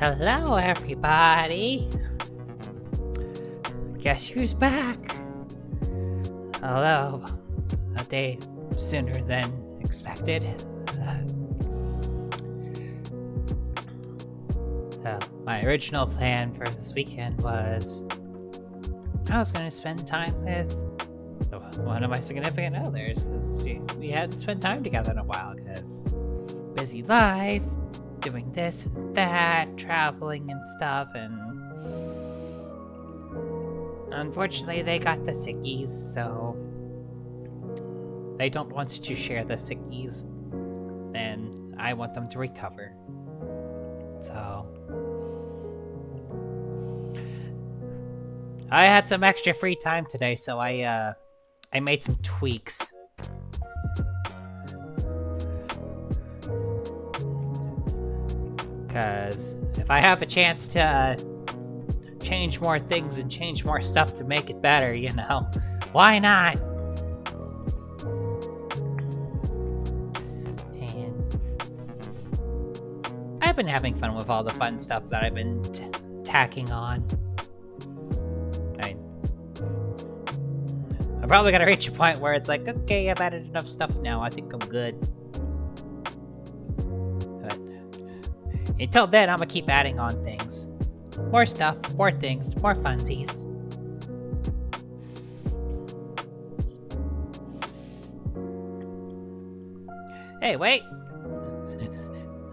Hello, everybody. Guess who's back? Although, a day sooner than expected. My original plan for this weekend was I was going to spend time with one of my significant others, because we hadn't spent time together in a while, because busy life, doing this and that, traveling and stuff, and unfortunately they got the sickies, so they don't want to share the sickies, and I want them to recover. So I had some extra free time today, so I made some tweaks. Because if I have a chance to change more things and change more stuff to make it better, you know, why not? And I've been having fun with all the fun stuff that I've been tacking on. I'm probably gonna reach a point where it's like, okay, I've added enough stuff now, I think I'm good. But until then, I'm gonna keep adding on things. More stuff, more things, more funsies. Hey, wait!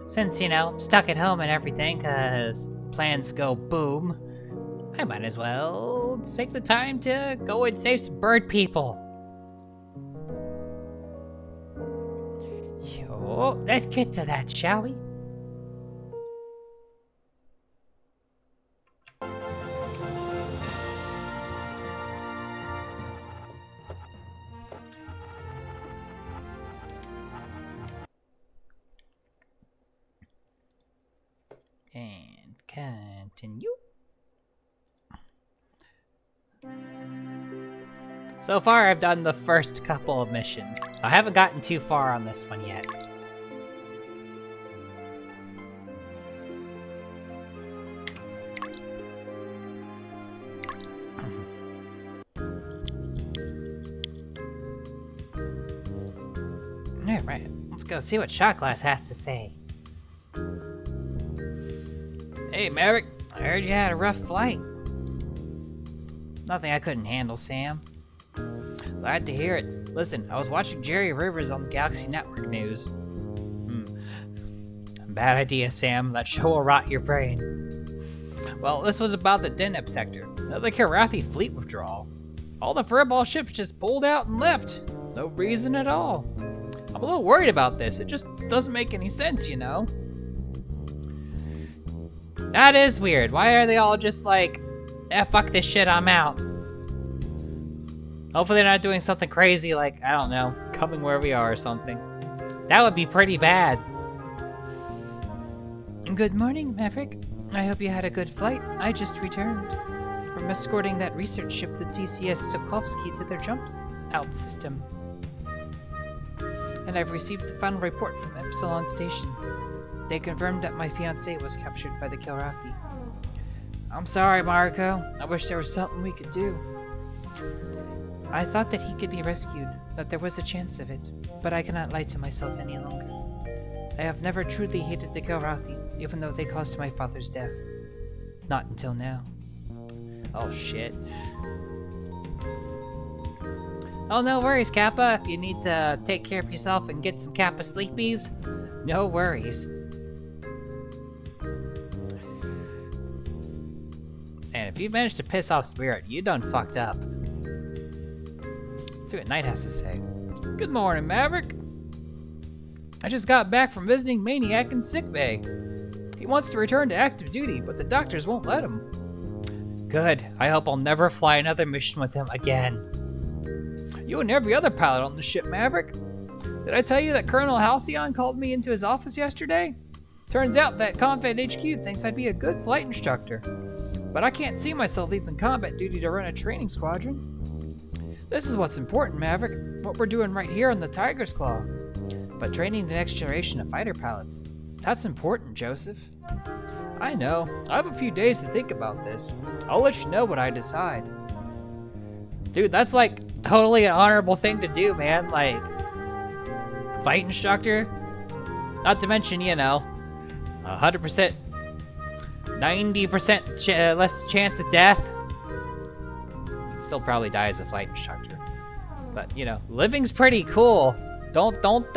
Since, you know, I'm stuck at home and everything, cause plans go boom, I might as well take the time to go and save some bird people. Yo, let's get to that, shall we? And continue. So far, I've done the first couple of missions, so I haven't gotten too far on this one yet. Alright, let's go see what Shot Glass has to say. Hey, Maverick, I heard you had a rough flight. Nothing I couldn't handle, Sam. Glad to hear it. Listen, I was watching Jerry Rivers on the Galaxy Network news. Bad idea, Sam. That show will rot your brain. Well, this was about the Deneb sector. The Kilrathi fleet withdrawal. All the furball ships just pulled out and left. No reason at all. I'm a little worried about this. It just doesn't make any sense, you know? That is weird. Why are they all just like, fuck this shit, I'm out? Hopefully they're not doing something crazy like, I don't know, coming where we are or something. That would be pretty bad. Good morning, Maverick. I hope you had a good flight. I just returned from escorting that research ship, the TCS Sokovsky, to their jump out system. And I've received the final report from Epsilon Station. They confirmed that my fiancé was captured by the Kilrathi. I'm sorry, Mariko. I wish there was something we could do. I thought that he could be rescued, that there was a chance of it, but I cannot lie to myself any longer. I have never truly hated the Kilrathi, even though they caused my father's death. Not until now. Oh shit. Oh, no worries, Kappa. If you need to take care of yourself and get some Kappa sleepies, no worries. And if you managed to piss off Spirit, you done fucked up. Let's see what Knight has to say. Good morning, Maverick. I just got back from visiting Maniac in sickbay. He wants to return to active duty, but the doctors won't let him. Good. I hope I'll never fly another mission with him again. You and every other pilot on the ship, Maverick. Did I tell you that Colonel Halcyon called me into his office yesterday? Turns out that Combat HQ thinks I'd be a good flight instructor. But I can't see myself leaving combat duty to run a training squadron. This is what's important, Maverick. What we're doing right here on the Tiger's Claw. But training the next generation of fighter pilots. That's important, Joseph. I know. I have a few days to think about this. I'll let you know what I decide. Dude, that's like totally an honorable thing to do, man. Like, fight instructor? Not to mention, you know, 100%, 90% less chance of death. He'd still probably die as a flight instructor. But, you know, living's pretty cool. Don't knock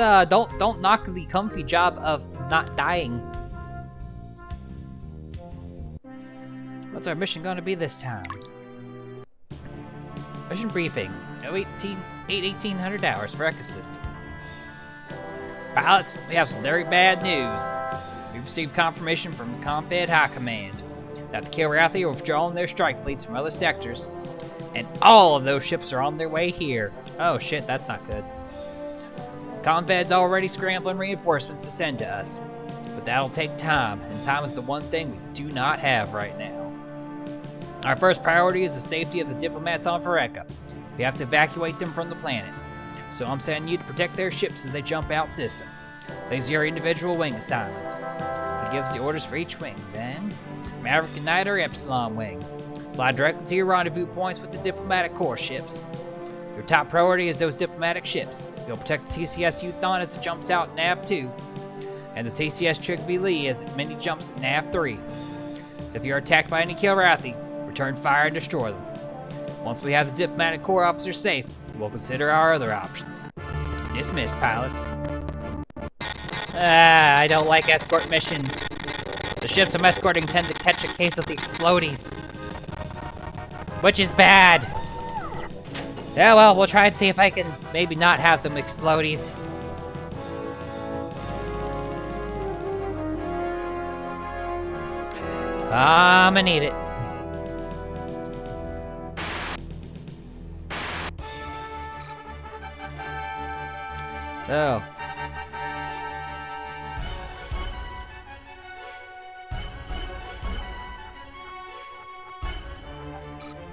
the comfy job of not dying. What's our mission gonna be this time? Mission briefing. 1800 hours for Ecosystem. Pilots, we have some very bad news. We've received confirmation from the Confed High Command that the Kilrathi are withdrawing their strike fleets from other sectors, and all of those ships are on their way here. Oh shit, that's not good. Confed's already scrambling reinforcements to send to us, but that'll take time, and time is the one thing we do not have right now. Our first priority is the safety of the diplomats on Phyreka. We have to evacuate them from the planet, so I'm sending you to protect their ships as they jump out system. These are your individual wing assignments. He gives the orders for each wing. Then, Maverick and Knight are Epsilon wing. Fly directly to your rendezvous points with the diplomatic core ships. Your top priority is those diplomatic ships. You'll protect the TCS Euthon as it jumps out in Nav 2, and the TCS Trick V Lee as it mini jumps in Nav 3. If you are attacked by any Kilrathi, return fire and destroy them. Once we have the diplomatic corps officers safe, we'll consider our other options. Dismissed, pilots. I don't like escort missions. The ships I'm escorting tend to catch a case of the explodies, which is bad. Yeah, well, we'll try and see if I can maybe not have them explodies. I'ma need it. Oh.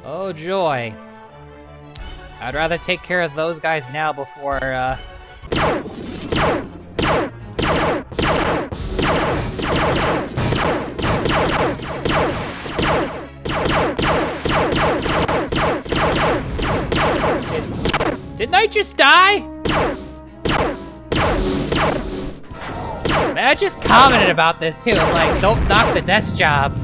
Oh joy. I'd rather take care of those guys now before, Didn't I just die? Man, I just commented about this too. It's like, don't knock the desk job.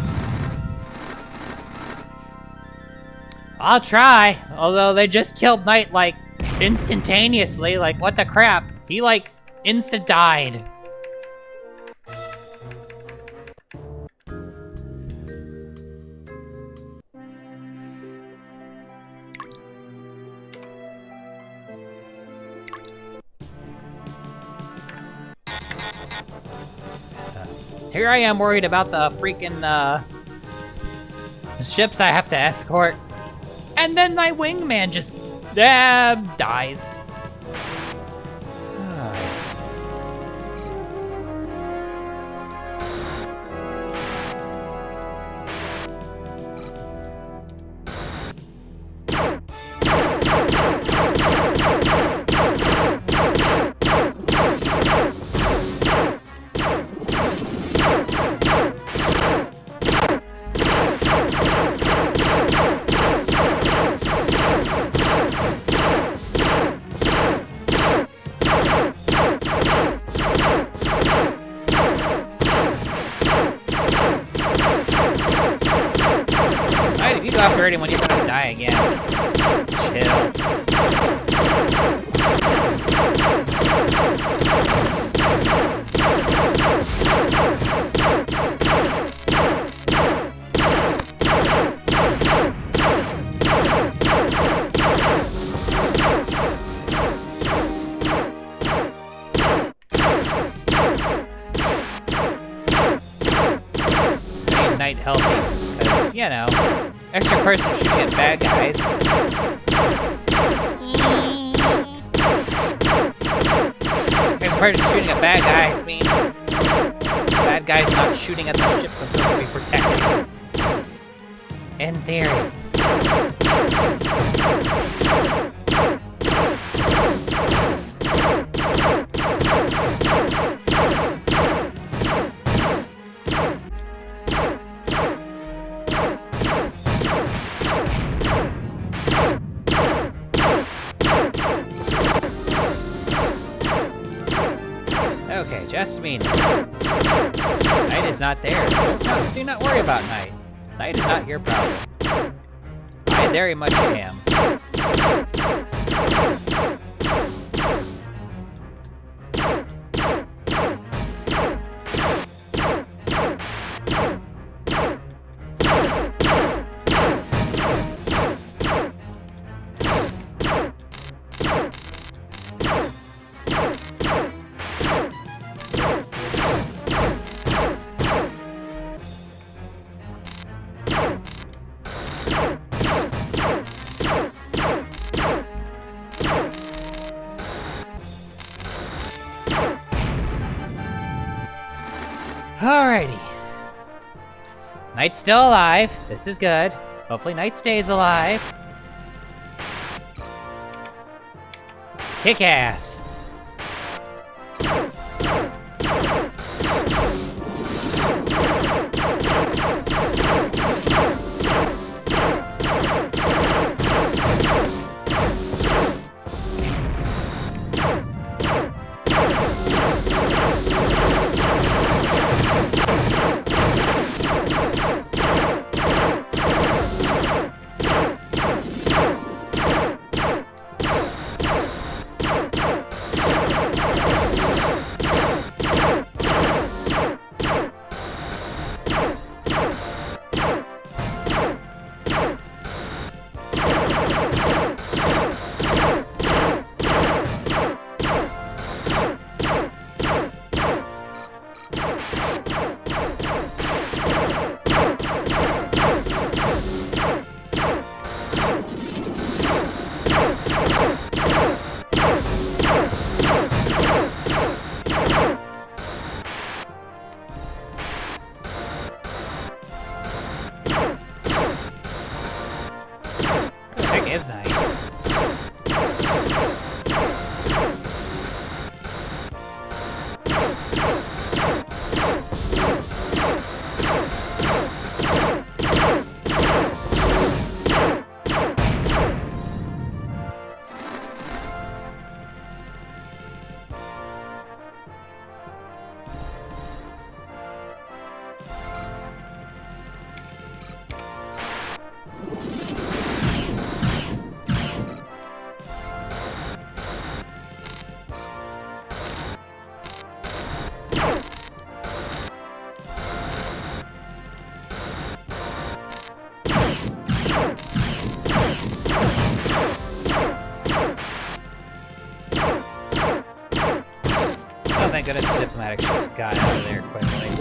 I'll try, although they just killed Knight, like, instantaneously. Like, what the crap? He, like, insta-died. Here I am worried about the freaking, ships I have to escort. And then my wingman just, dies. Alright, if you go after anyone, you're gonna die again. Chill. Knight healthy, because, you know, extra person shooting at bad guys. Extra person shooting at bad guys means bad guys not shooting at the ships I'm supposed to be protecting. In theory. Jasmine. Knight is not there. Do not worry about Knight. Knight is not your problem. I very much am. Alrighty. Knight's still alive. This is good. Hopefully Knight stays alive. Kick ass. Is Knight. Oh, thank goodness the diplomatic ships got out of there quickly.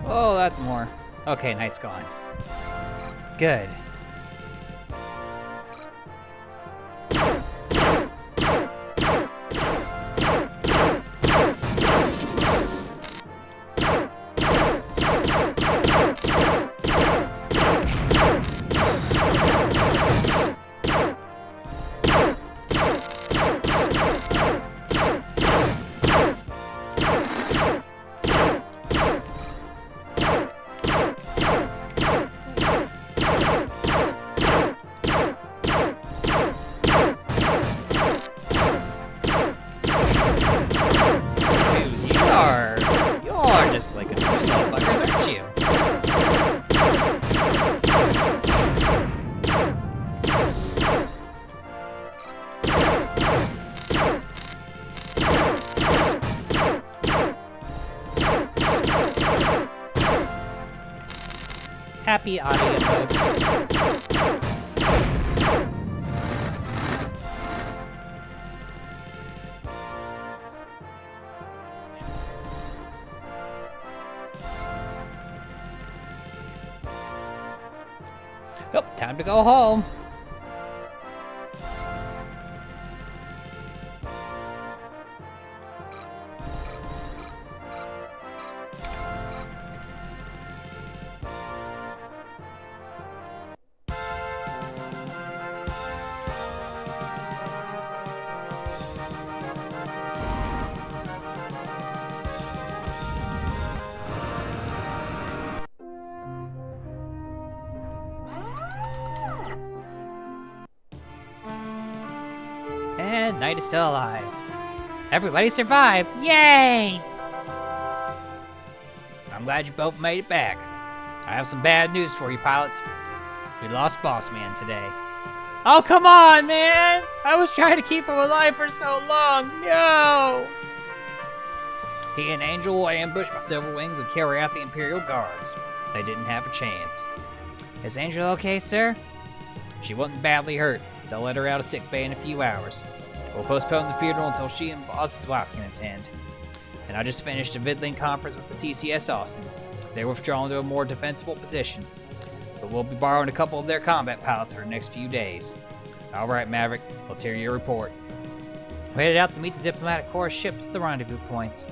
Oh, that's more. Okay, Knight's gone. Good. You're just like a little buggers, aren't you? Happy audio modes. Oh, time to go home. And Knight is still alive. Everybody survived. Yay! I'm glad you both made it back. I have some bad news for you, pilots. We lost Boss Man today. Oh, come on, man! I was trying to keep him alive for so long. No! He and Angel were ambushed by Silver Wings and carry out the Imperial Guards. They didn't have a chance. Is Angel okay, sir? She wasn't badly hurt. They'll let her out of sickbay in a few hours. We'll postpone the funeral until she and Boss's wife can attend. And I just finished a Vidling conference with the TCS Austin. They're withdrawing to a more defensible position. But we'll be borrowing a couple of their combat pilots for the next few days. Alright, Maverick, let's hear your report. We headed out to meet the diplomatic corps ships at the rendezvous points.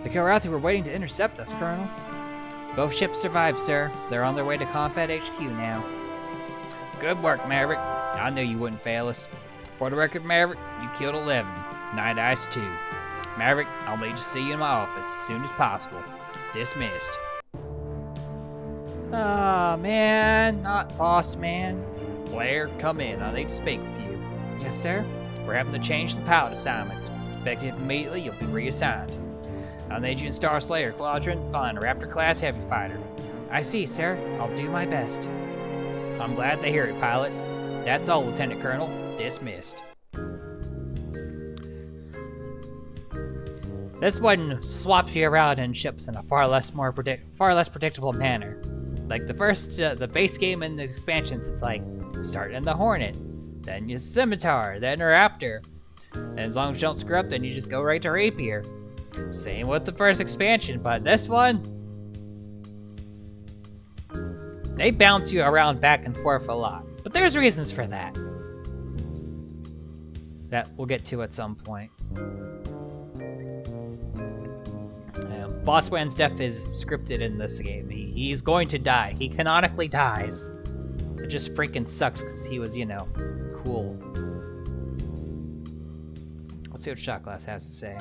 The Kilrathi were waiting to intercept us, Colonel. Both ships survived, sir. They're on their way to Confed HQ now. Good work, Maverick. I knew you wouldn't fail us. For the record, Maverick, you killed 11. Night Ice 2. Maverick, I'll need to see you in my office as soon as possible. Dismissed. Ah, man. Not Boss Man. Blair, come in. I need to speak with you. Yes, sir? We're having to change the pilot assignments. Effective immediately, you'll be reassigned. I'll need you in Star Slayer Quadrant, flying a Raptor-class heavy fighter. I see, sir. I'll do my best. I'm glad to hear it, pilot. That's all, Lieutenant Colonel. Dismissed. This one swaps you around in ships in a far less predictable manner. Like the base game and the expansions, it's like start in the Hornet, then you Scimitar, then a Raptor, and as long as you don't screw up, then you just go right to Rapier. Same with the first expansion, but this one, they bounce you around back and forth a lot. But there's reasons for that. That we'll get to at some point. Boss Man's death is scripted in this game. He's going to die. He canonically dies. It just freaking sucks because he was, cool. Let's see what Shot Glass has to say.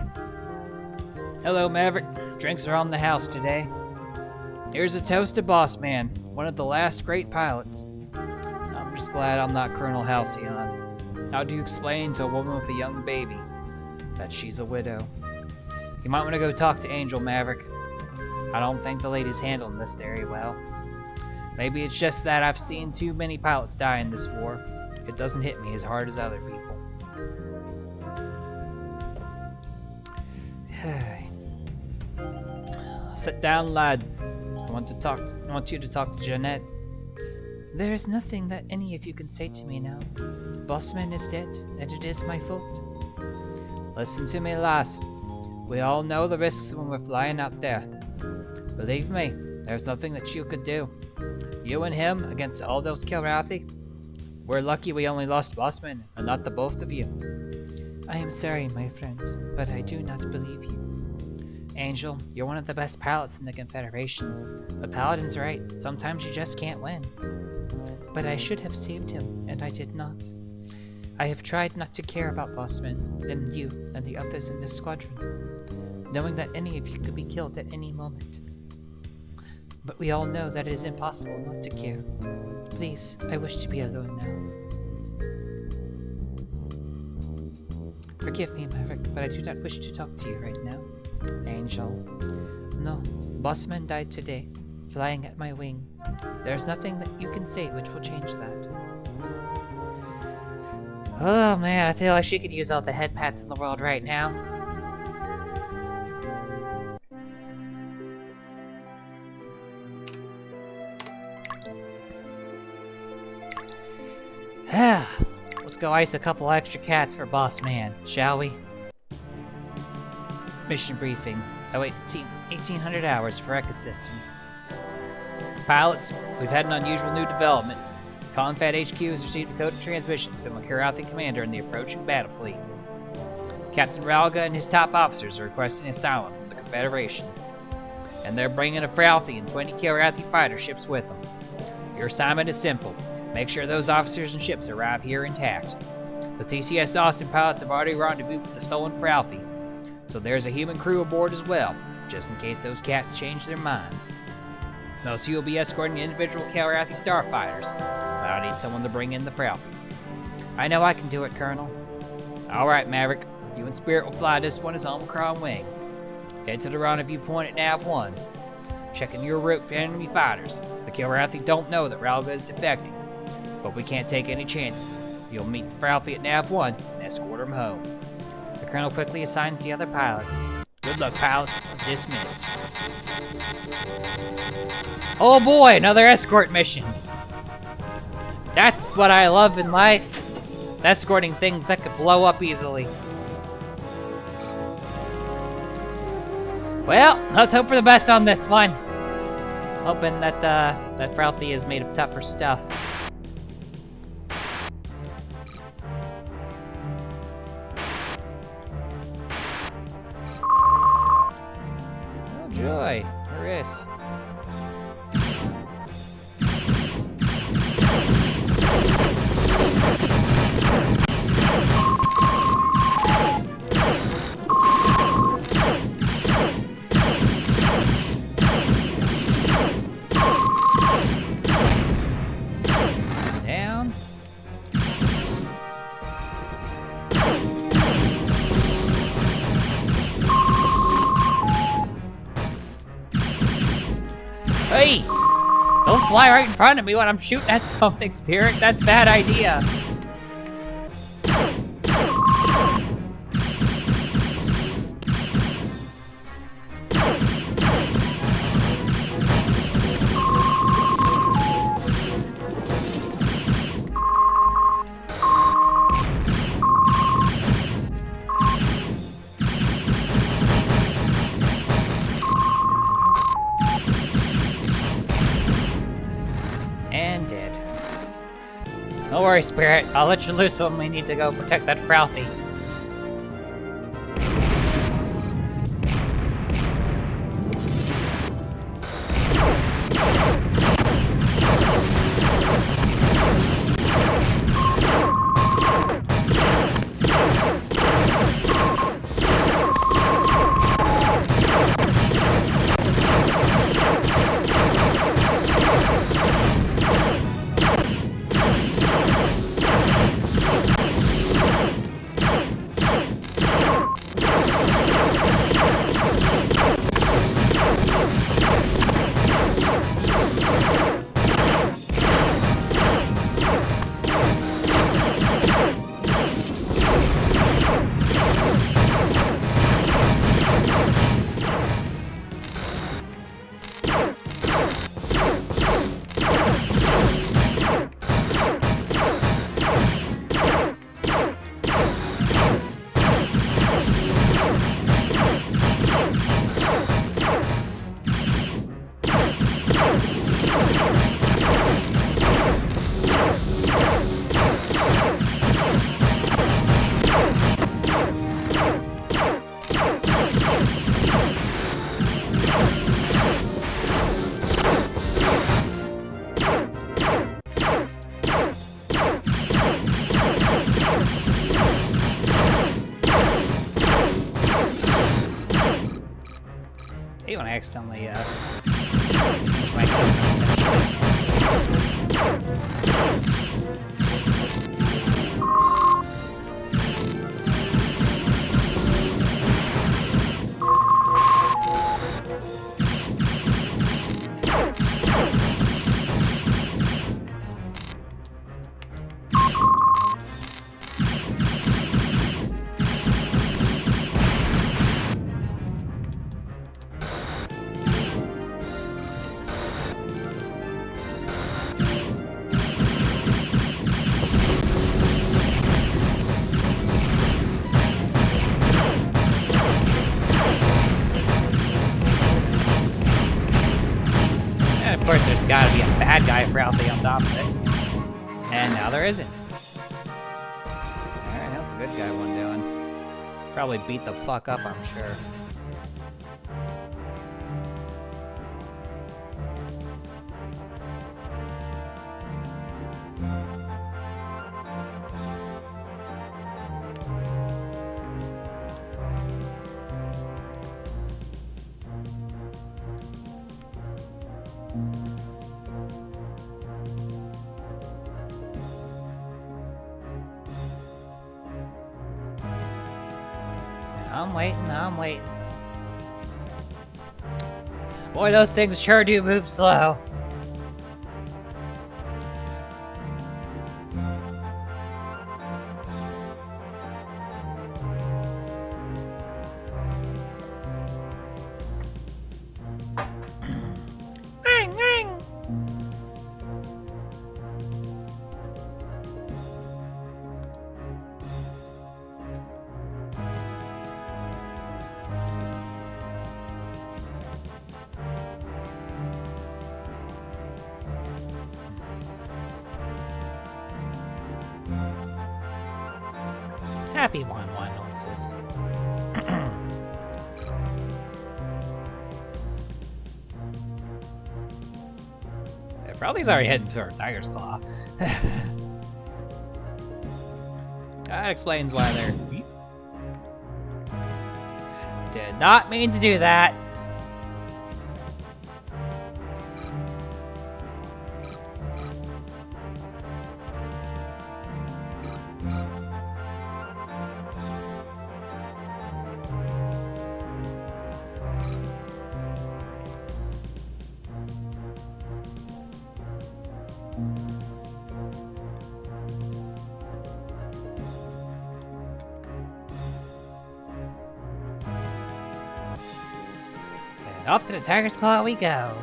Hello, Maverick. Drinks are on the house today. Here's a toast to Boss Man, one of the last great pilots. I'm just glad I'm not Colonel Halcyon. How do you explain to a woman with a young baby that she's a widow? You might want to go talk to Angel, Maverick. I don't think the lady's handling this very well. Maybe it's just that I've seen too many pilots die in this war. It doesn't hit me as hard as other people. Sit down, lad. I want you to talk to Jeanette. There is nothing that any of you can say to me now. Bossman is dead, and it is my fault. Listen to me, lass. We all know the risks when we're flying out there. Believe me, there's nothing that you could do. You and him against all those Kilrathi. We're lucky we only lost Bossman, and not the both of you. I am sorry, my friend, but I do not believe you. Angel, you're one of the best pilots in the Confederation. But Paladin's right, sometimes you just can't win. But I should have saved him, and I did not. I have tried not to care about Bossman, then you, and the others in this squadron, knowing that any of you could be killed at any moment. But we all know that it is impossible not to care. Please, I wish to be alone now. Forgive me, Maverick, but I do not wish to talk to you right now. Angel. No, Bossman died today, flying at my wing. There's nothing that you can say which will change that. Oh man, I feel like she could use all the head pats in the world right now. Let's go ice a couple extra cats for Boss Man, shall we? Mission briefing. Oh, 1800 hours for Ecosystem. Pilots, we've had an unusual new development. Confed HQ has received a coded transmission from a Kilrathi commander in the approaching battle fleet. Captain Ralga and his top officers are requesting asylum from the Confederation, and they're bringing a Fralthi and 20 Kilrathi fighter ships with them. Your assignment is simple. Make sure those officers and ships arrive here intact. The TCS Austin pilots have already rendezvoused with the stolen Fralthi, so there's a human crew aboard as well, just in case those cats change their minds. Most of you will be escorting individual Kilrathi starfighters, but I need someone to bring in the Fralthi. I know I can do it, Colonel. Alright, Maverick. You and Spirit will fly this one as Omicron Wing. Head to the rendezvous point at Nav 1. Checking your route for enemy fighters. The Kilrathi don't know that Ralga is defecting, but we can't take any chances. You'll meet the Fralthi at Nav 1 and escort him home. The Colonel quickly assigns the other pilots. Good luck, pilots. Dismissed. Oh boy, another escort mission. That's what I love in life. Escorting things that could blow up easily. Well, let's hope for the best on this one. Hoping that that Fralthi is made of tougher stuff. Oh joy, Maris. Hey! Don't fly right in front of me when I'm shooting at something, Spirit. That's a bad idea. Don't worry, Spirit. I'll let you loose when we need to go protect that Fralthi. When I accidentally my Of course, there's gotta be a bad guy Fralthi on top of it. And now there isn't. Alright, how's the good guy one doing? Probably beat the fuck up, I'm sure. I'm waiting. Boy, those things sure do move slow. Happy one noises. Yeah, Rowley's already heading for a Tiger's Claw. That explains why they're... Did not mean to do that. Off to the Tiger's Claw we go.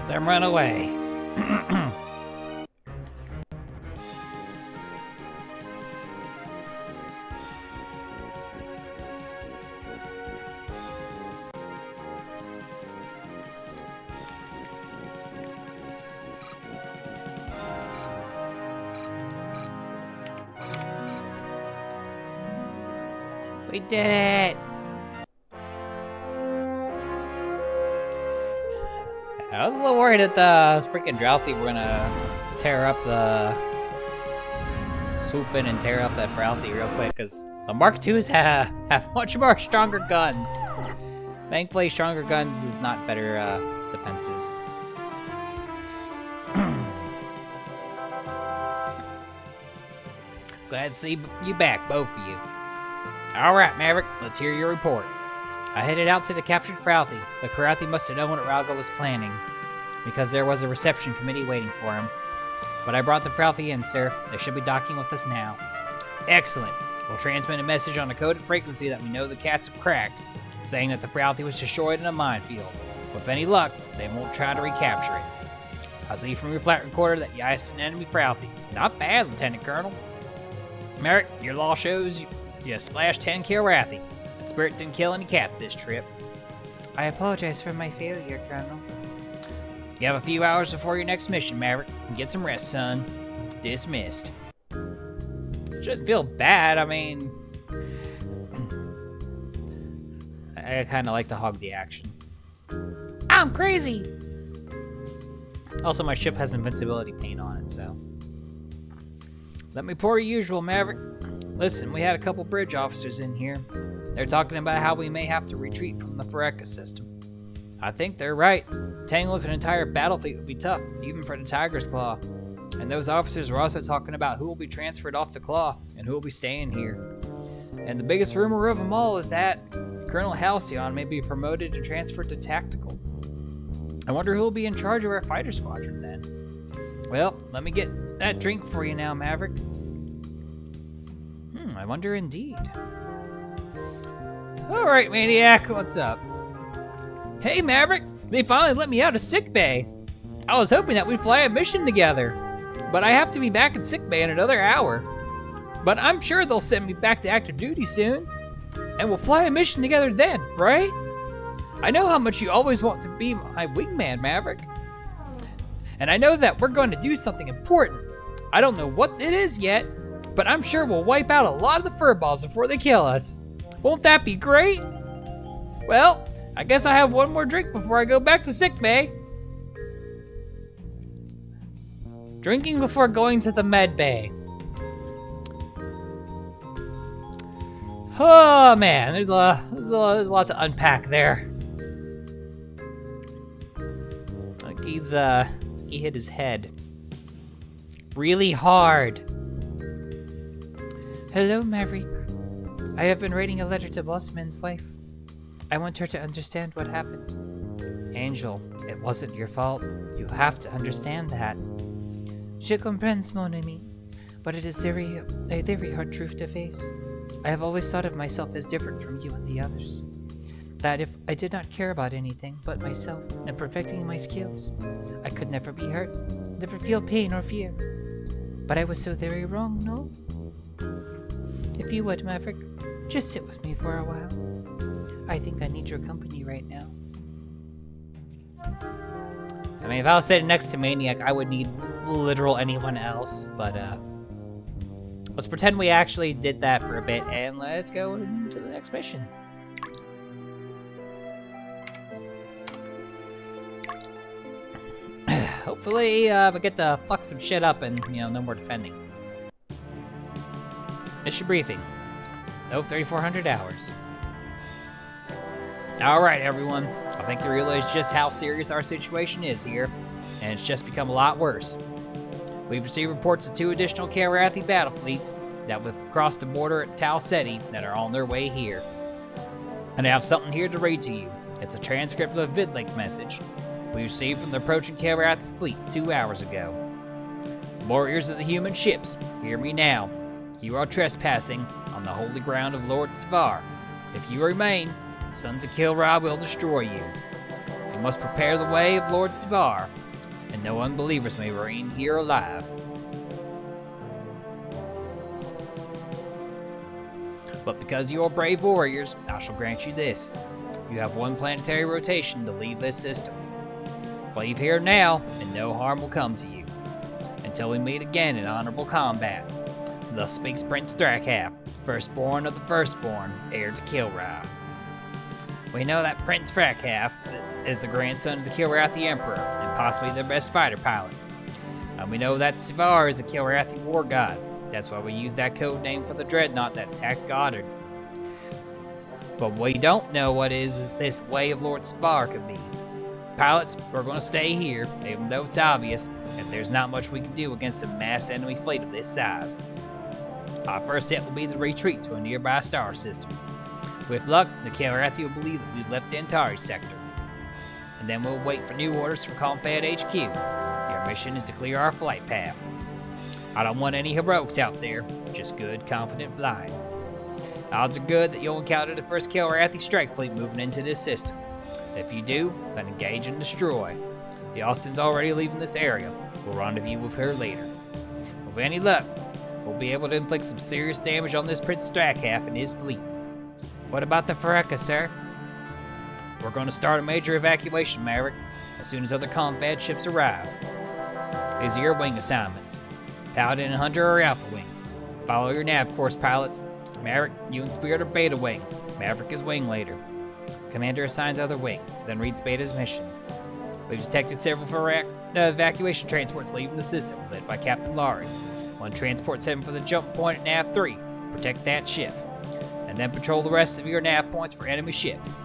Them run away. We did it! I was a little worried that the freaking Drouthy were gonna tear up the... swoop in and tear up that Drouthy real quick, because the Mark IIs have much more stronger guns. Thankfully, stronger guns is not better defenses. Glad to see you back, both of you. Alright, Maverick, let's hear your report. I headed out to the captured Frouthy. The Karathi must have known what Ralgo was planning, because there was a reception committee waiting for him. But I brought the Frouthy in, sir. They should be docking with us now. Excellent. We'll transmit a message on a coded frequency that we know the cats have cracked, saying that the Frouthy was destroyed in a minefield. With any luck, they won't try to recapture it. I see from your flat recorder that you iced an enemy Frouthy. Not bad, Lieutenant Colonel. Merrick, your law shows you splashed 10 Kilrathi. That spirit didn't kill any cats this trip. I apologize for my failure, Colonel. You have a few hours before your next mission, Maverick. Get some rest, son. Dismissed. Shouldn't feel bad, I mean... I kinda like to hog the action. I'm crazy! Also, my ship has invincibility paint on it, so... Let me pour your usual, Maverick. Listen, we had a couple bridge officers in here. They're talking about how we may have to retreat from the Phareka system. I think they're right. Tangling with an entire battle fleet would be tough, even for the Tiger's Claw. And those officers were also talking about who will be transferred off the Claw and who will be staying here. And the biggest rumor of them all is that Colonel Halcyon may be promoted and transferred to Tactical. I wonder who will be in charge of our fighter squadron then. Well, let me get that drink for you now, Maverick. I wonder indeed. Alright, Maniac, what's up? Hey, Maverick, they finally let me out of sickbay. I was hoping that we'd fly a mission together, but I have to be back in sickbay in another hour. But I'm sure they'll send me back to active duty soon, and we'll fly a mission together then, right? I know how much you always want to be my wingman, Maverick. And I know that we're going to do something important. I don't know what it is yet, but I'm sure we'll wipe out a lot of the furballs before they kill us. Won't that be great? Well, I guess I have one more drink before I go back to sickbay. Drinking before going to the med bay. Oh man, there's a lot to unpack there. Like he hit his head really hard. Hello, Maverick. I have been writing a letter to Bossman's wife. I want her to understand what happened. Angel, it wasn't your fault. You have to understand that. Je comprends, mon ami, but it is a very hard truth to face. I have always thought of myself as different from you and the others. That if I did not care about anything but myself and perfecting my skills, I could never be hurt, never feel pain or fear. But I was so very wrong, no? If you would, Maverick, just sit with me for a while. I think I need your company right now. I mean, if I was sitting next to Maniac, I would need literal anyone else, but let's pretend we actually did that for a bit, and let's go into the next mission. Hopefully, we get to fuck some shit up and, no more defending. Mission briefing. No 3,400 hours. Alright, everyone. I think you realize just how serious our situation is here, and it's just become a lot worse. We've received reports of 2 additional Kilrathi battle fleets that have crossed the border at Tal Ceti that are on their way here. And I have something here to read to you. It's a transcript of a vidlink message we received from the approaching Kilrathi fleet 2 hours ago. Warriors of the human ships, hear me now. You are trespassing on the holy ground of Lord Svar. If you remain, Sons of Kilra will destroy you. You must prepare the way of Lord Svar, and no unbelievers may remain here alive. But because you are brave warriors, I shall grant you this. You have 1 planetary rotation to leave this system. Leave here now, and no harm will come to you. Until we meet again in honorable combat. Thus speaks Prince Thrakhath, firstborn of the firstborn, heir to Kilra. We know that Prince Thrakhath is the grandson of the Kilrathi Emperor, and possibly their best fighter pilot. And we know that Svar is a Kilrathi war god. That's why we use that code name for the dreadnought that attacked Goddard. But what we don't know what is this way of Lord Svar could be. Pilots, we're going to stay here, even though it's obvious that there's not much we can do against a mass enemy fleet of this size. Our first step will be the retreat to a nearby star system. With luck, the Kilrathi will believe that we've left the Antari sector. And then we'll wait for new orders from Confed HQ. Your mission is to clear our flight path. I don't want any heroics out there, just good, confident flying. Odds are good that you'll encounter the first Kilrathi strike fleet moving into this system. If you do, then engage and destroy. The Austin's already leaving this area. We'll rendezvous with her later. With any luck, we'll be able to inflict some serious damage on this Prince Thrakhath and his fleet. What about the Phareka, sir? We're going to start a major evacuation, Maverick, as soon as other Confed ships arrive. These are your wing assignments. Paladin and Hunter are Alpha Wing. Follow your nav course, pilots. Maverick, you and Spirit are Beta Wing. Maverick is Wing Leader. Commander assigns other wings, then reads Beta's mission. We've detected several evacuation transports leaving the system, led by Captain Laurie. 1 transport's heading for the jump point at Nav 3. protect that ship, and then patrol the rest of your nav points for enemy ships.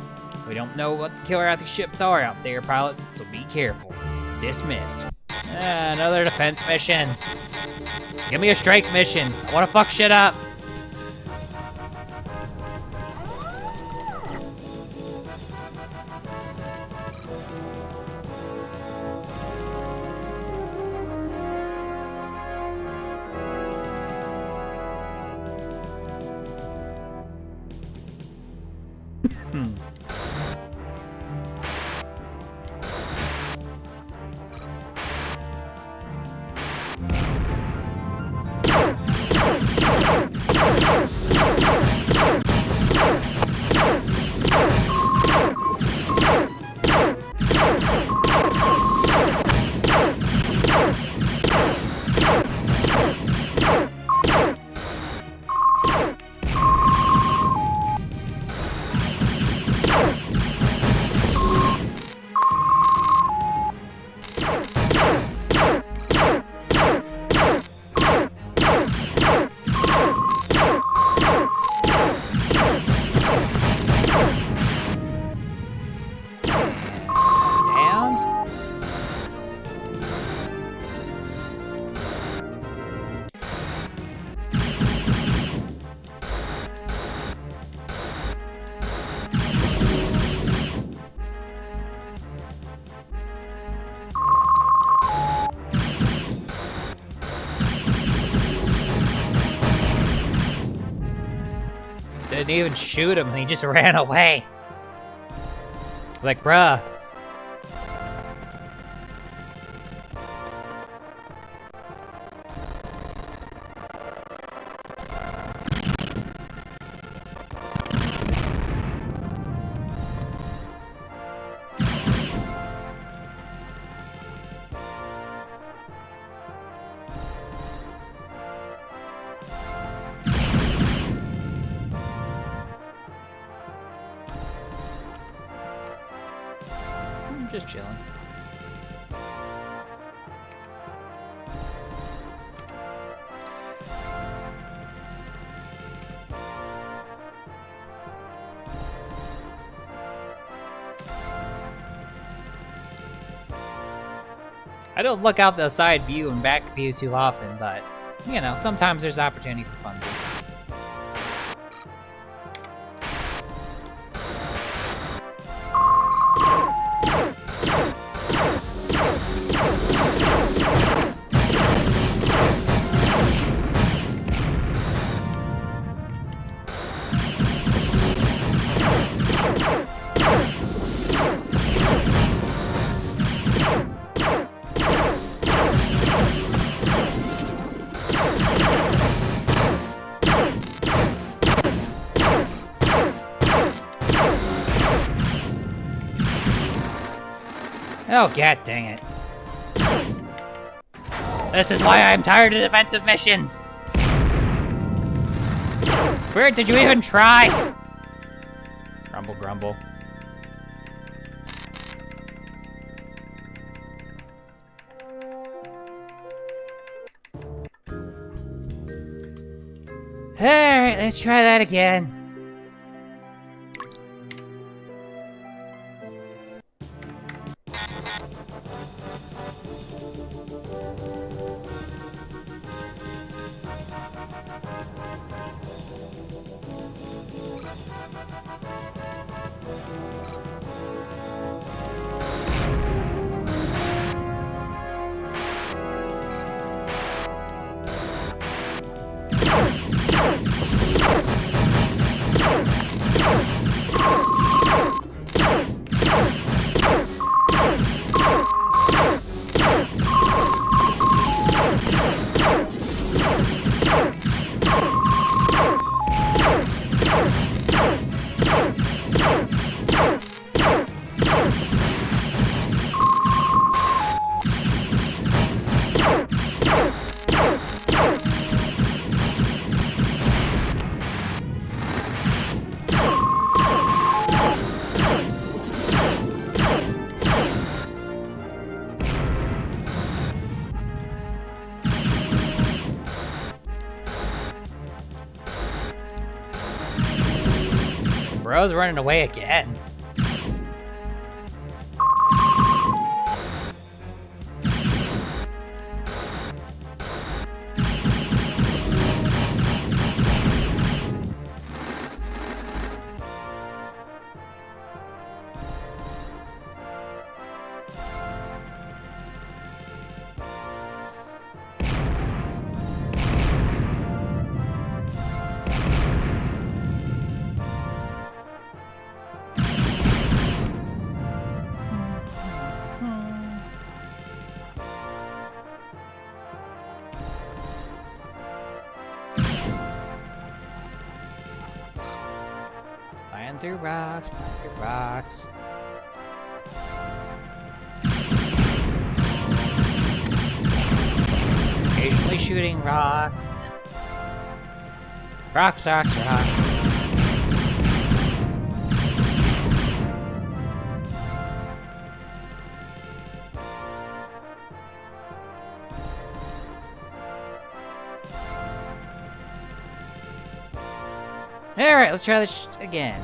We don't know what the killer out these ships are out there, pilots, so be careful. Dismissed. Another defense mission. Give me a strike mission. I wanna fuck shit up. Didn't even shoot him, he just ran away. Like, bruh. I'm just chilling. I don't look out the side view and back view too often, but, you know, sometimes there's opportunity for funsies. Oh, god dang it. This is why I'm tired of defensive missions. Spirit, did you even try? Grumble, grumble. Alright, let's try that again. Rose running away again. Flying through rocks, flying through rocks. Occasionally shooting rocks. Rocks, rocks, rocks. Alright, let's try this again.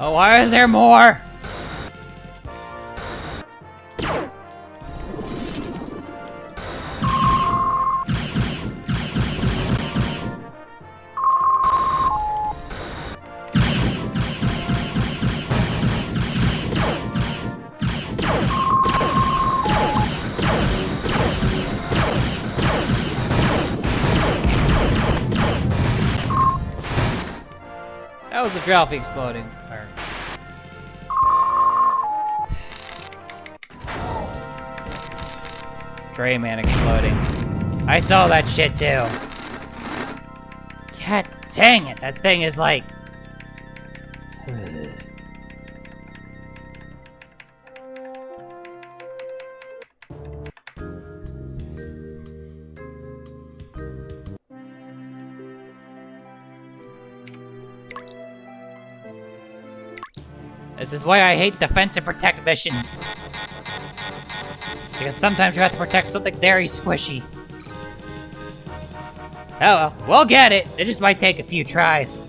Oh, why is there more? That was the Dralfie exploding. Or... Drayman exploding. I saw that shit too. God dang it, that thing is like... This is why I hate defense and protect missions. Because sometimes you have to protect something very squishy. Oh well, we'll get it. It just might take a few tries. Man,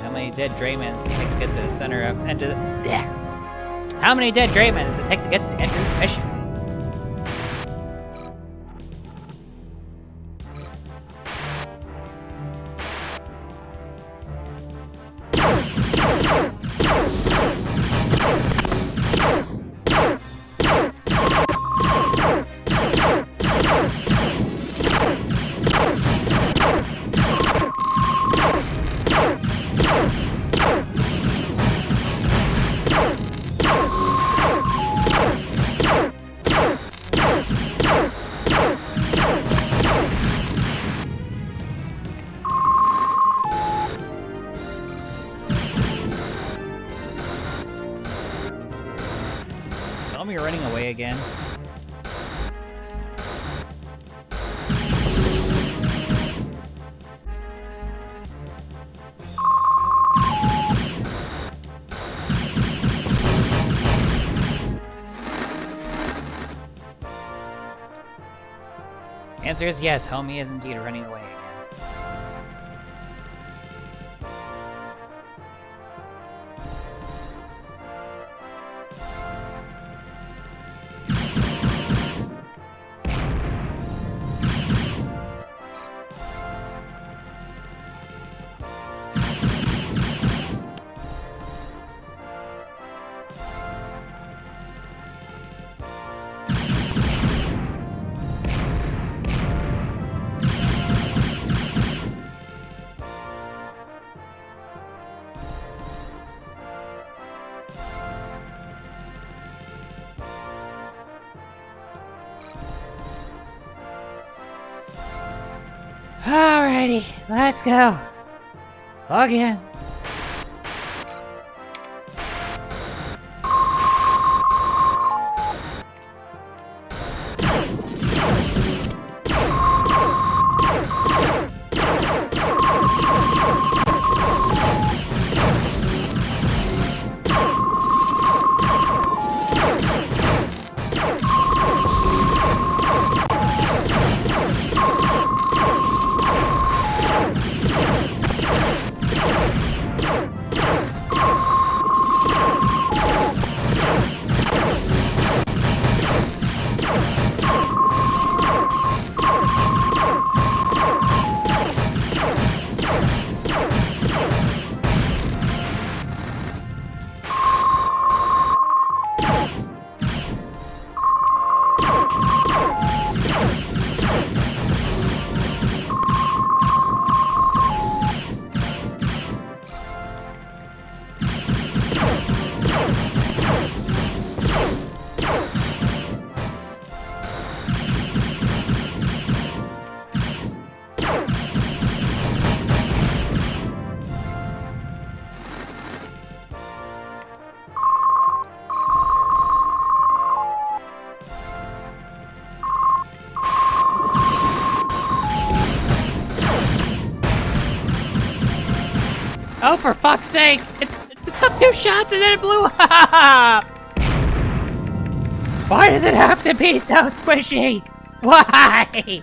how many dead Draymans does it take to get to the center of end of the... Yeah. How many dead Draymans does it take to get to the end of this mission? Tell me you're running away again. Answer is yes, homie is indeed running away again. Alrighty, let's go. Again. Oh, for fuck's sake! It took 2 shots and then it blew up! Why does it have to be so squishy? Why?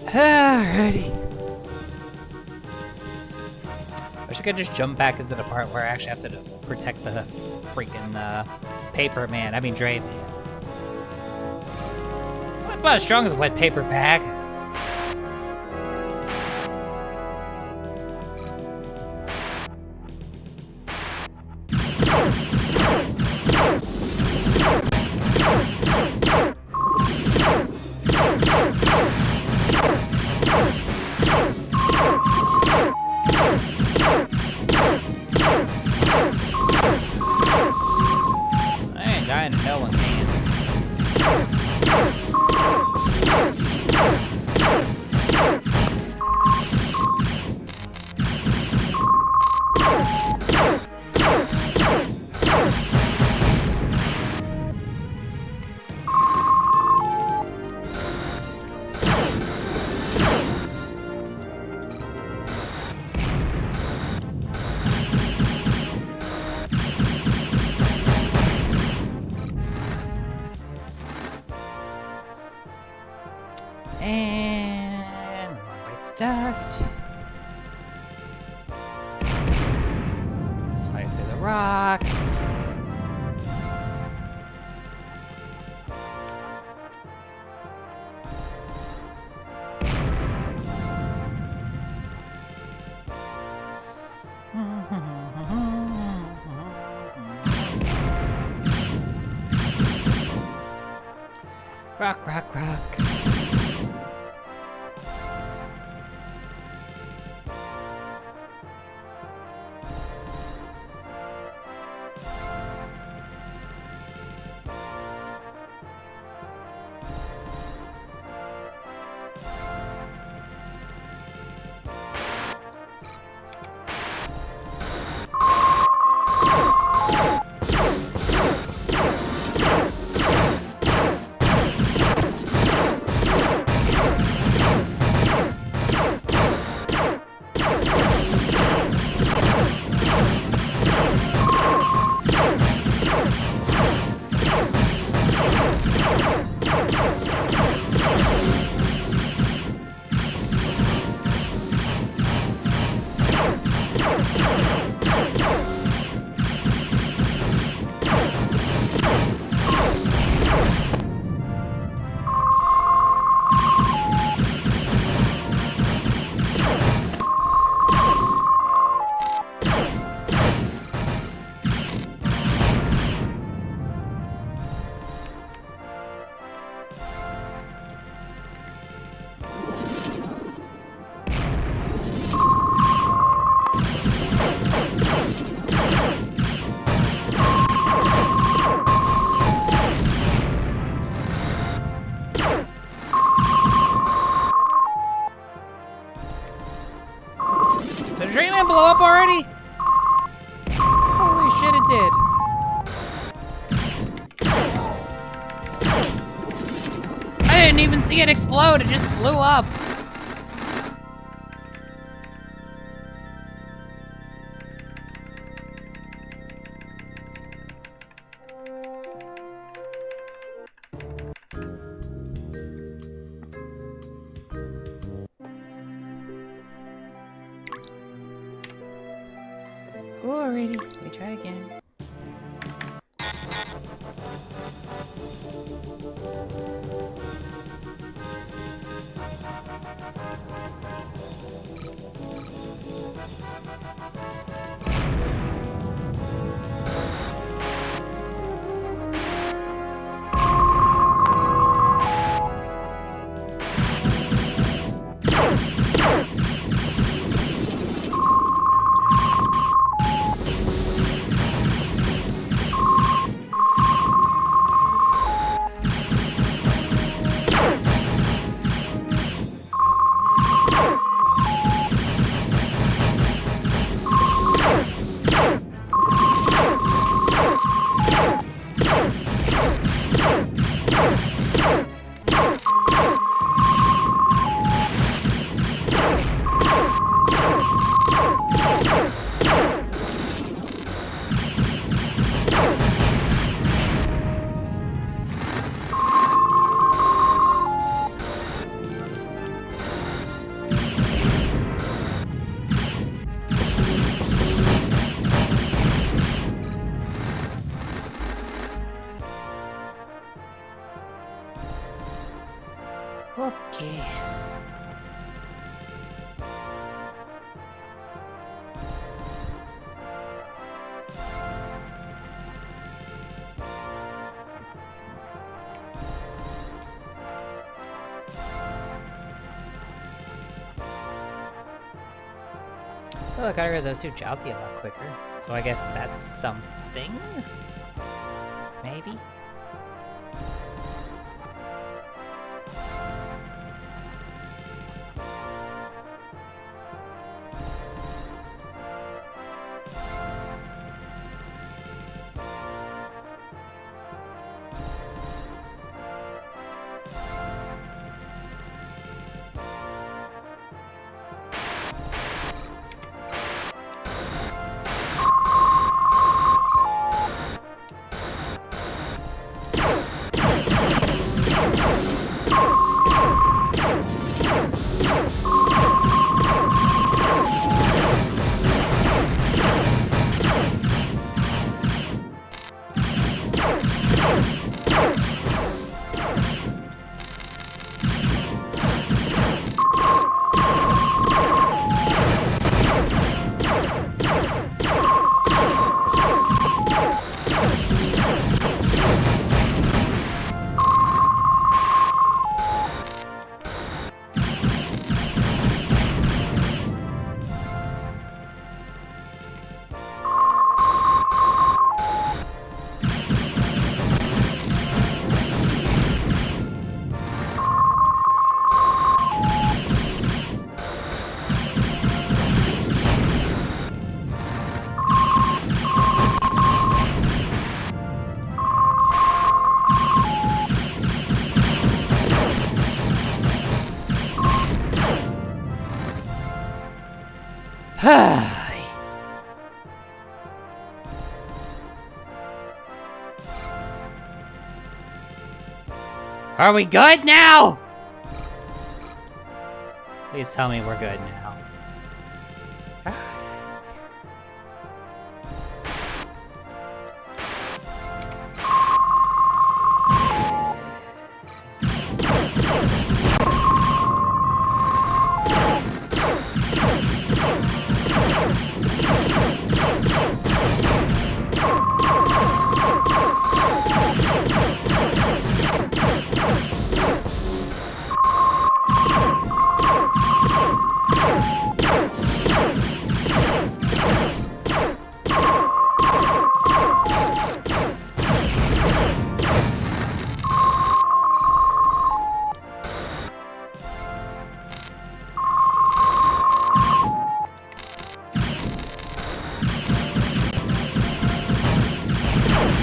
Alrighty. Wish I could just jump back into the part where I actually have to protect the freaking paper man. I mean, Drain Man. Well, it's about as strong as a wet paper bag. I ain't dying in no one's hands. And one bites dust. Fly through the rocks. Rock, rock, rock. see it explode. It just blew up. Alrighty, we try again. Okay. Oh, I got rid of those two Jousty a lot quicker. So I guess that's something? Maybe? Are we good now? Please tell me we're good now.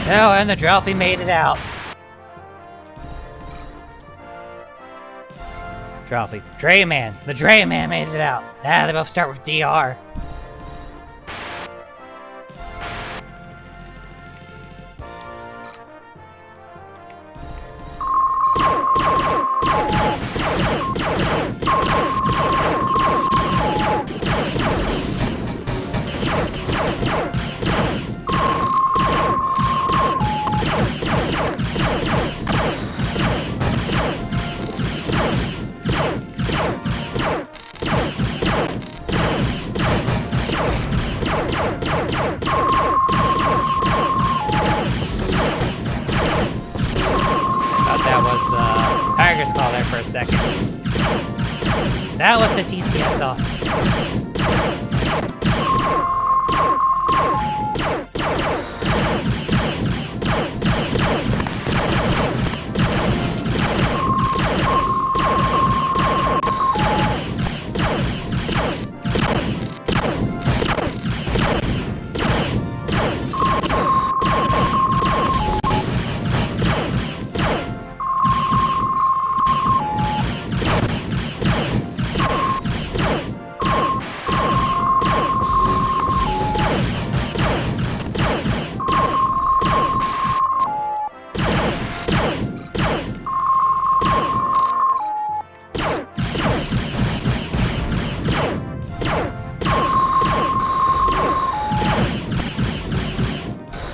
Oh, and the Drouthy made it out. Drowsy. Drayman. The Drayman made it out. They both start with DR. Tiger's Claw there for a second. That was the TCS sauce.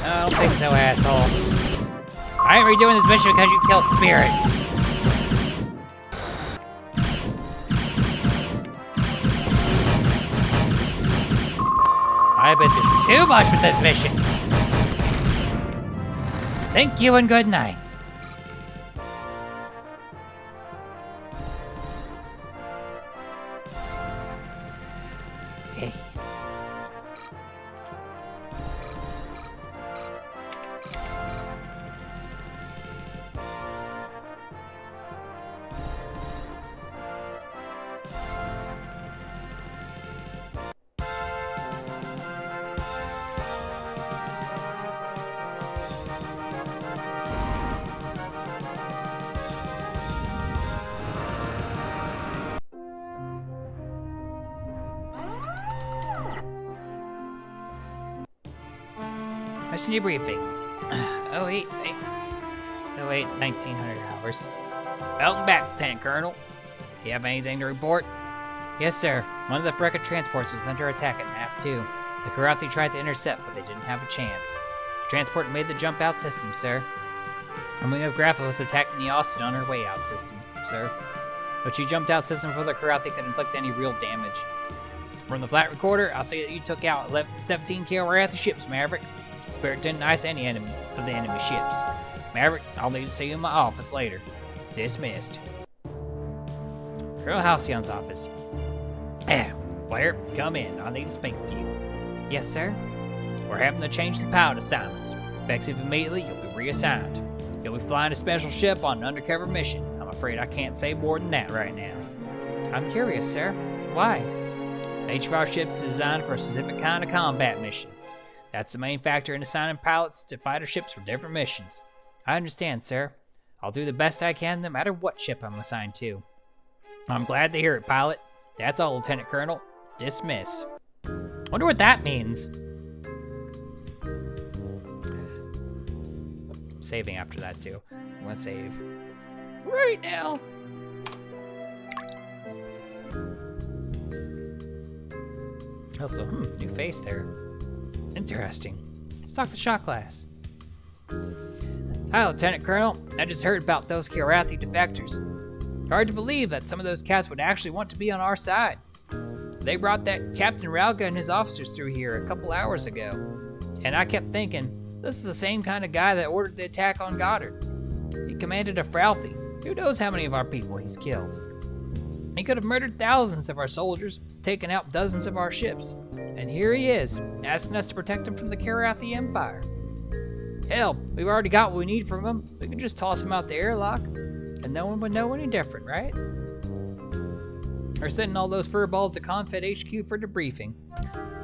I don't think so, asshole. I ain't redoing this mission because you killed Spirit. I've been through too much with this mission. Thank you and good night. Okay. Mission debriefing. 1900 hours. Welcome back, Lieutenant Colonel. You have anything to report? Yes, sir. One of the Freka transports was under attack at Map 2. The Karathi tried to intercept, but they didn't have a chance. The transport made the jump out system, sir. And we have Grapha was attacked in the Austin on her way out system, sir. But she jumped out system before the Karathi could inflict any real damage. From the flat recorder, I'll say that you took out 17 Karathi ships, Maverick. Spirit didn't ice any of the enemy ships. Maverick, I'll need to see you in my office later. Dismissed. Colonel Halcyon's office. Blair, come in. I need to speak with you. Yes, sir? We're having to change the pilot assignments. Effective immediately, you'll be reassigned. You'll be flying a special ship on an undercover mission. I'm afraid I can't say more than that right now. I'm curious, sir. Why? Each of our ships is designed for a specific kind of combat mission. That's the main factor in assigning pilots to fighter ships for different missions. I understand, sir. I'll do the best I can no matter what ship I'm assigned to. I'm glad to hear it, pilot. That's all, Lieutenant Colonel. Dismiss. Wonder what that means. I'm saving after that, too. I'm gonna save right now. Also, new face there. Interesting. Let's talk to Shot Glass. Hi, Lieutenant Colonel. I just heard about those Karathi defectors. Hard to believe that some of those cats would actually want to be on our side. They brought that Captain Ralga and his officers through here a couple hours ago. And I kept thinking, this is the same kind of guy that ordered the attack on Goddard. He commanded a Fralthi. Who knows how many of our people he's killed? He could have murdered thousands of our soldiers, taken out dozens of our ships. And here he is, asking us to protect him from the Karathi Empire. Hell, we've already got what we need from him. We can just toss him out the airlock, and no one would know any different, right? We're sending all those furballs to Confed HQ for debriefing.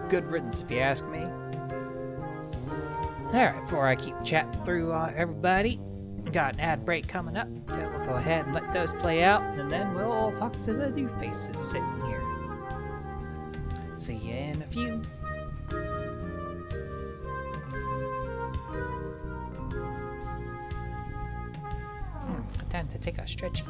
Good riddance, if you ask me. Alright, before I keep chatting through everybody, We got an ad break coming up, so we'll go ahead and let those play out, and then we'll talk to the new faces sitting here. See you in a few. Time to take a stretch.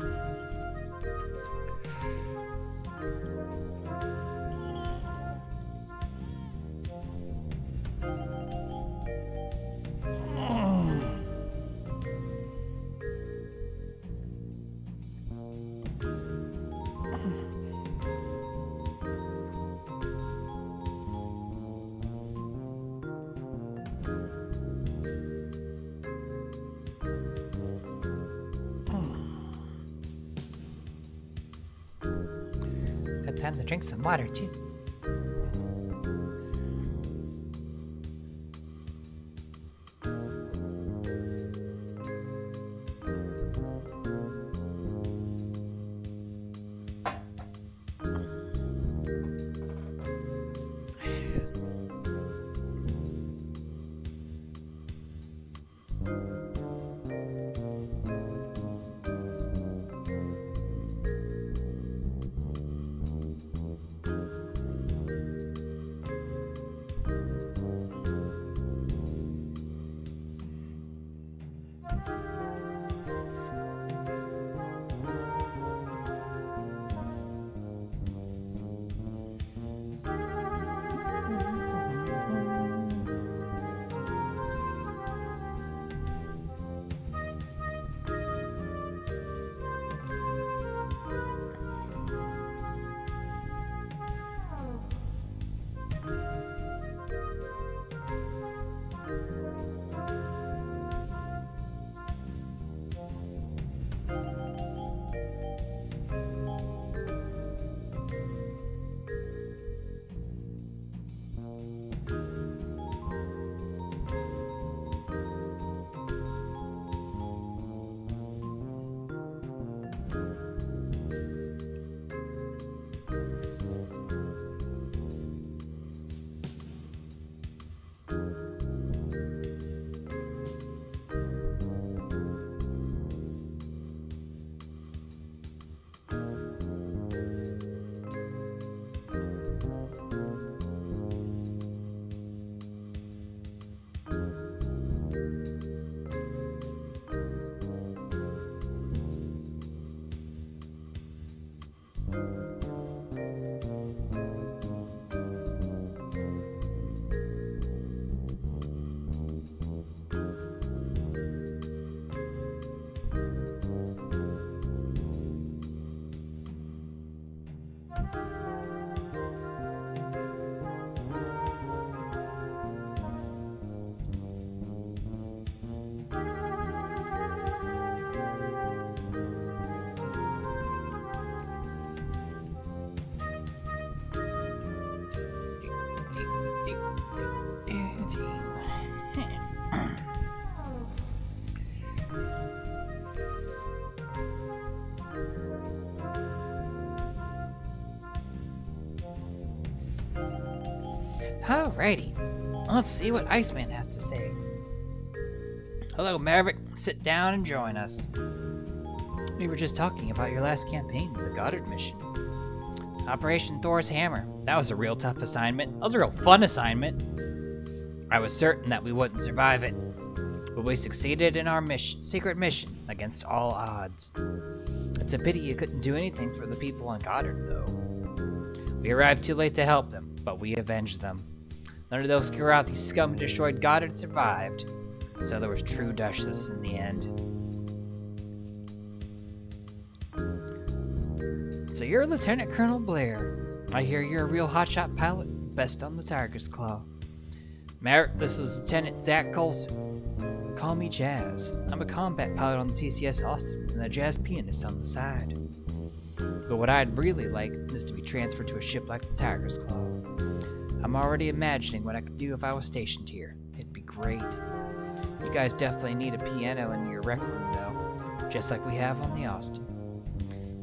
Time to drink some water, too. Alrighty, let's see what Iceman has to say. Hello, Maverick. Sit down and join us. We were just talking about your last campaign, the Goddard mission. Operation Thor's Hammer. That was a real tough assignment. That was a real fun assignment. I was certain that we wouldn't survive it, but we succeeded in our secret mission against all odds. It's a pity you couldn't do anything for the people on Goddard, though. We arrived too late to help them, but we avenged them. None of those Kirathi scum who destroyed Goddard survived, so there was true justice in the end. So you're Lieutenant Colonel Blair. I hear you're a real hotshot pilot, best on the Tiger's Claw. Merritt, this is Lieutenant Zach Coulson. Call me Jazz. I'm a combat pilot on the TCS Austin and a jazz pianist on the side. But what I'd really like is to be transferred to a ship like the Tiger's Claw. I'm already imagining what I could do if I was stationed here. It'd be great. You guys definitely need a piano in your rec room, though, just like we have on the Austin.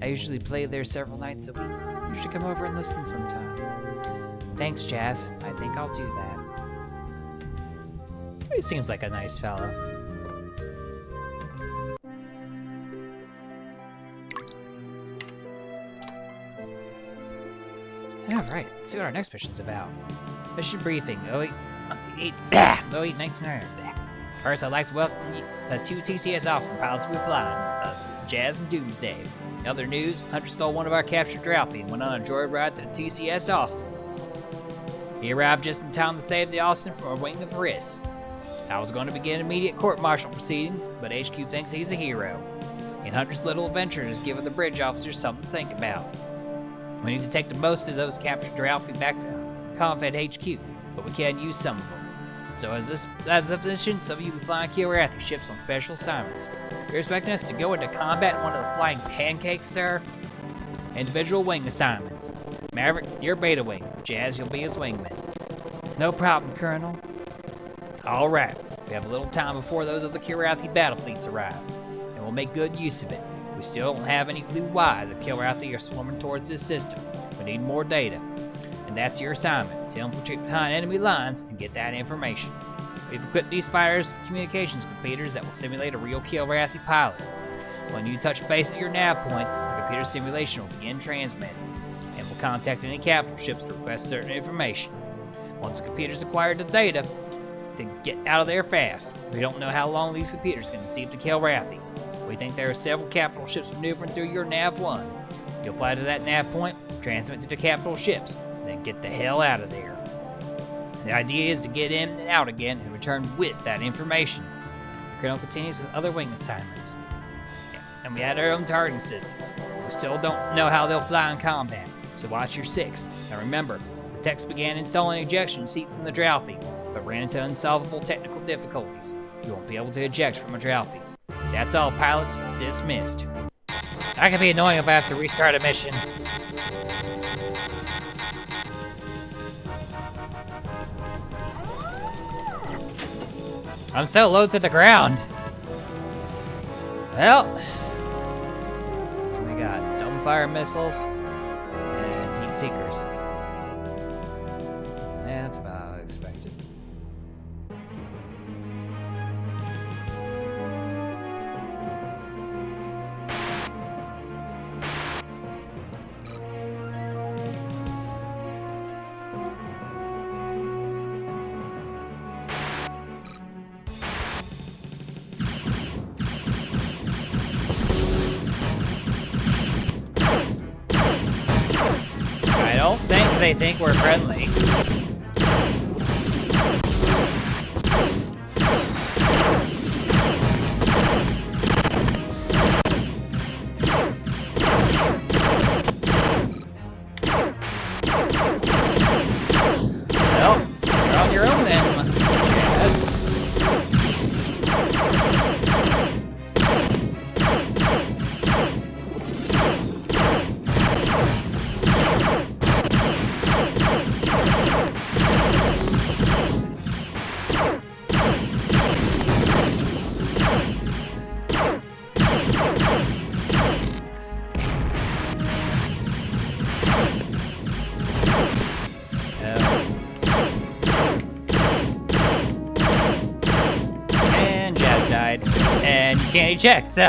I usually play there several nights a week. You should come over and listen sometime. Thanks, Jazz. I think I'll do that. He seems like a nice fellow. Alright, let's see what our next mission's about. Mission briefing, 08 19 hours. First, I'd like to welcome the 2 TCS Austin pilots we're flying with us, Jazz and Doomsday. In other news, Hunter stole one of our captured Drouthy and went on a joyride to the TCS Austin. He arrived just in time to save the Austin from a wing of risk. I was going to begin immediate court-martial proceedings, but HQ thinks he's a hero. And Hunter's little adventure has given the bridge officers something to think about. We need to take the most of those captured Drouthy back to Confed HQ, but we can use some of them. So as a position, some of you will be flying Kilrathi ships on special assignments. You're expecting us to go into combat in one of the flying pancakes, sir? Individual wing assignments. Maverick, you're beta wing. Jazz, you'll be his wingman. No problem, Colonel. All right, we have a little time before those of the Kilrathi battle fleets arrive, and we'll make good use of it. We still don't have any clue why the Kilrathi are swarming towards this system. We need more data. And that's your assignment, to infiltrate behind enemy lines and get that information. We've equipped these fighters with communications computers that will simulate a real Kilrathi pilot. When you touch base at your nav points, the computer simulation will begin transmitting, and will contact any capital ships to request certain information. Once the computers acquire the data, then get out of there fast. We don't know how long these computers can deceive the Kilrathi. We think there are several capital ships maneuvering through your nav 1. You'll fly to that nav point, transmit to the capital ships, then get the hell out of there. The idea is to get in and out again and return with that information. The Colonel continues with other wing assignments. And we had our own targeting systems. We still don't know how they'll fly in combat, so watch your 6. And remember, the techs began installing ejection seats in the Drouthy, but ran into unsolvable technical difficulties. You won't be able to eject from a Drouthy. That's all, pilots. Dismissed. That can be annoying if I have to restart a mission. I'm so low to the ground. Well, we got dumbfire missiles and heat seekers. Yeah, that's about expected. I don't think they think we're friendly. Well, you're on your own then, Jazz. And Jazz died, and you can't eject, so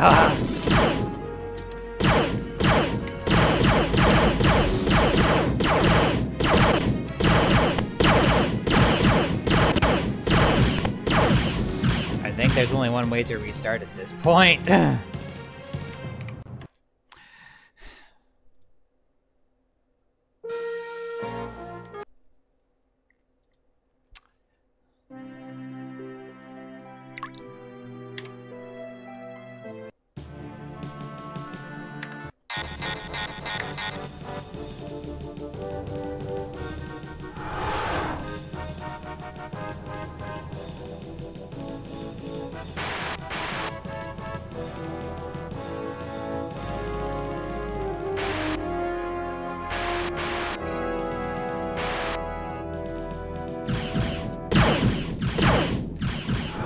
I think there's only one way to restart at this point.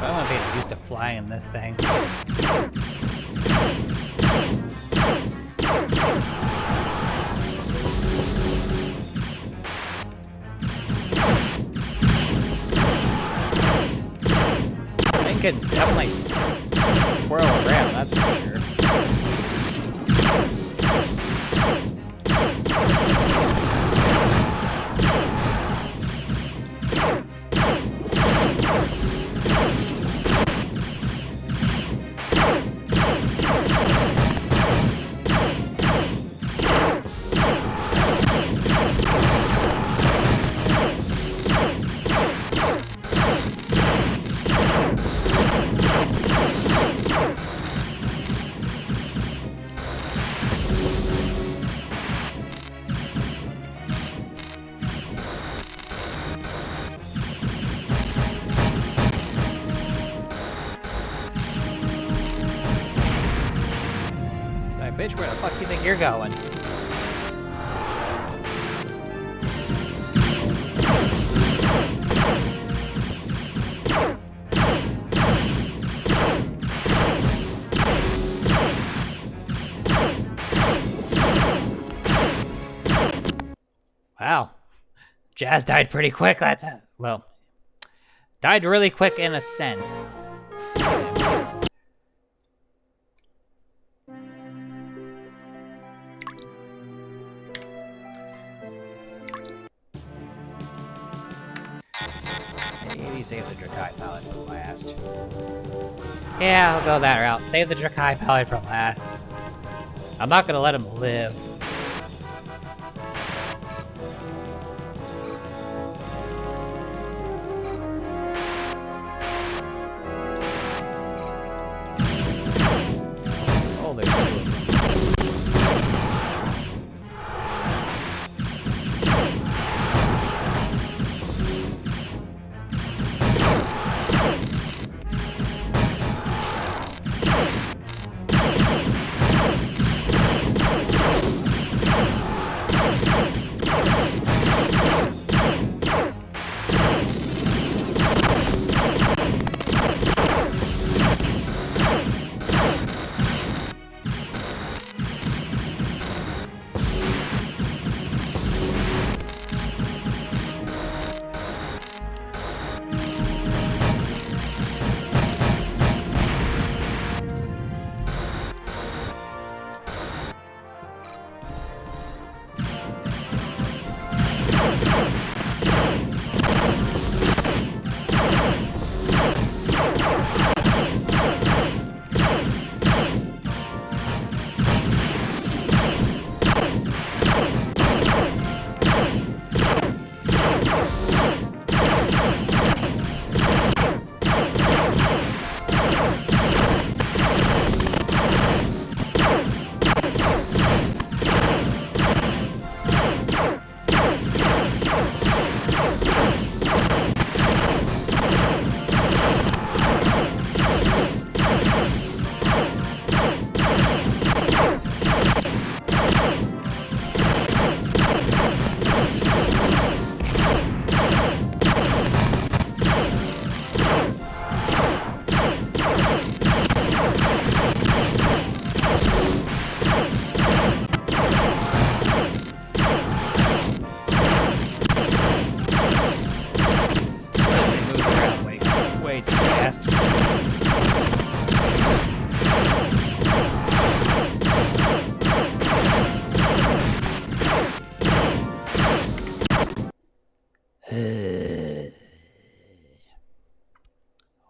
I want to get used to flying this thing. It can definitely swirl around, that's for sure. bitch, where the fuck do you think you're going? Wow. Jazz died pretty quick. Well, died really quick in a sense. Maybe save the Drakai Palette for last. Yeah, I'll go that route. Save the Drakai Palette for last. I'm not gonna let him live. Oh, there's two of them.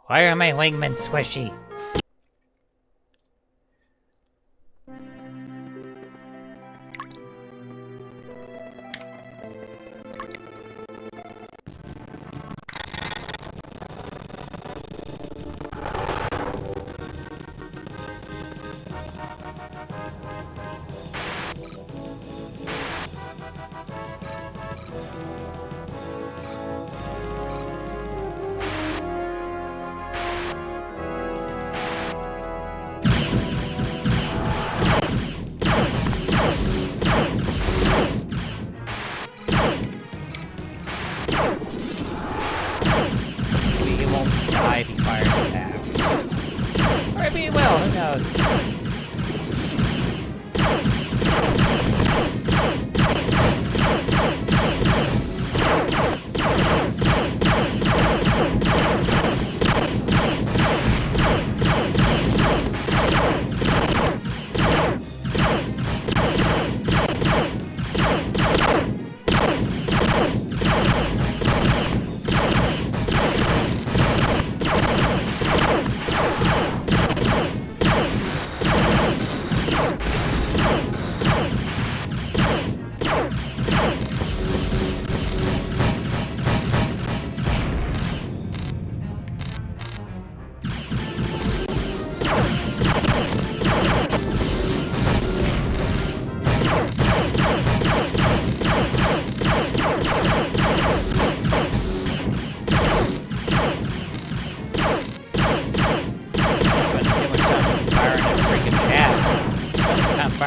Why are my wingmen squishy?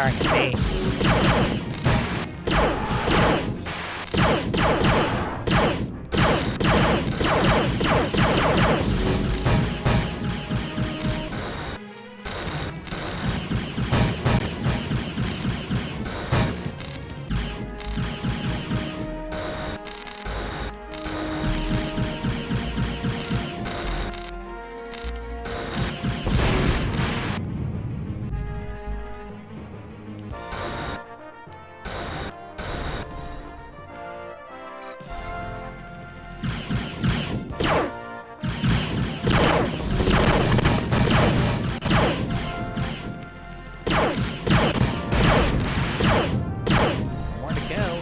firing at me. More to go.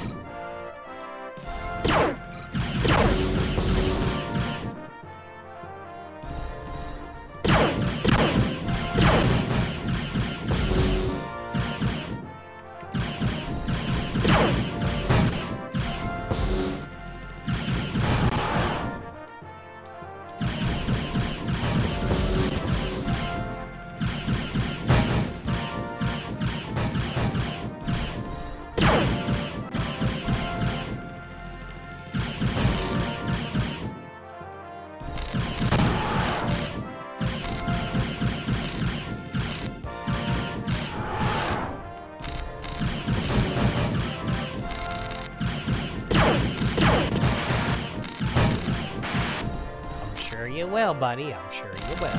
I'm sure you will, buddy. I'm sure you will.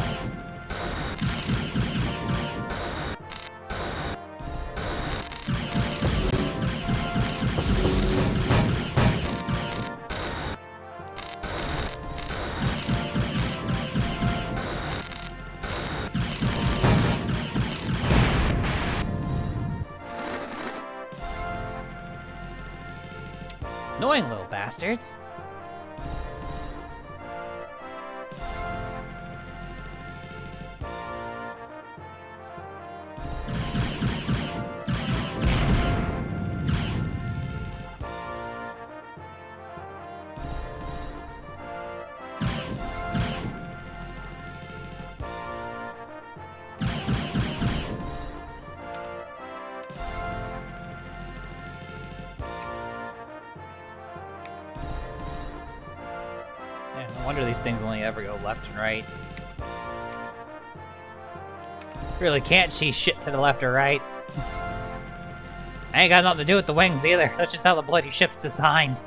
Annoying little bastards. Yeah, no wonder these things only ever go left and right. Really can't see shit to the left or right. I ain't got nothing to do with the wings either. That's just how the bloody ship's designed.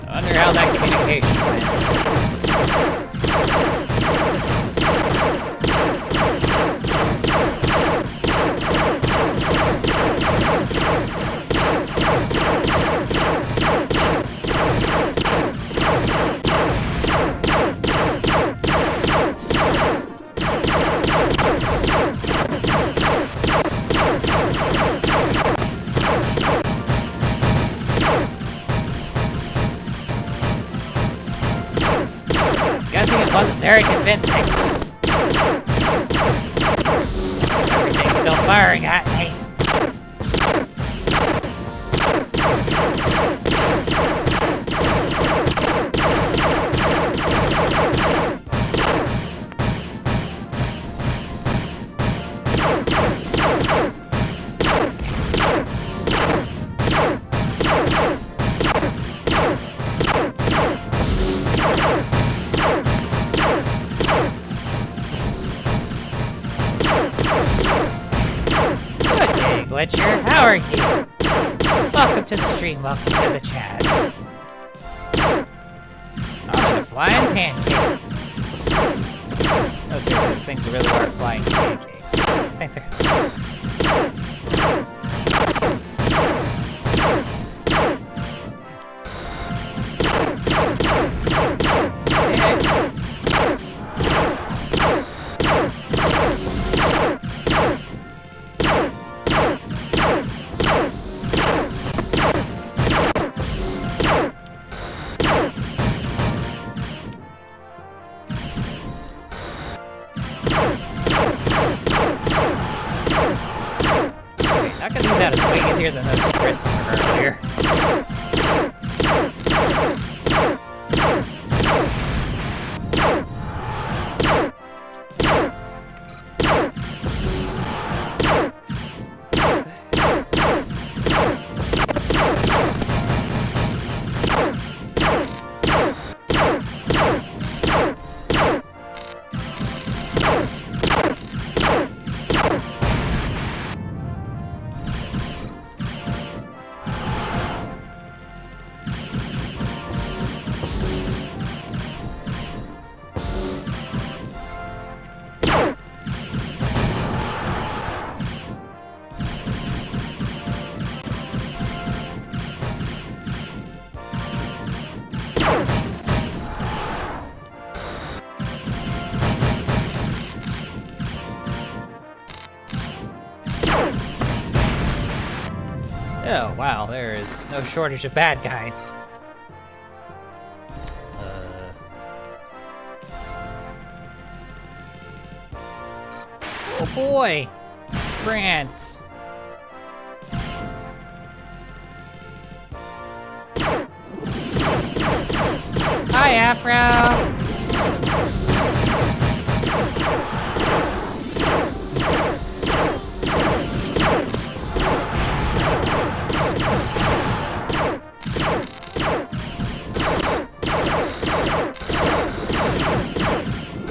I wonder how that communication went. Guessing it wasn't very convincing. Everything's still firing at me. Good day, Glitcher. How are you? Welcome to the stream, welcome to the chat. I'm in a flying pancake. Oh, seriously, these things really are flying pancakes. Thanks, sir. Knocking these out is way easier than those crisps earlier. Oh, wow, there is no shortage of bad guys. Oh boy! France! Hi, Afro!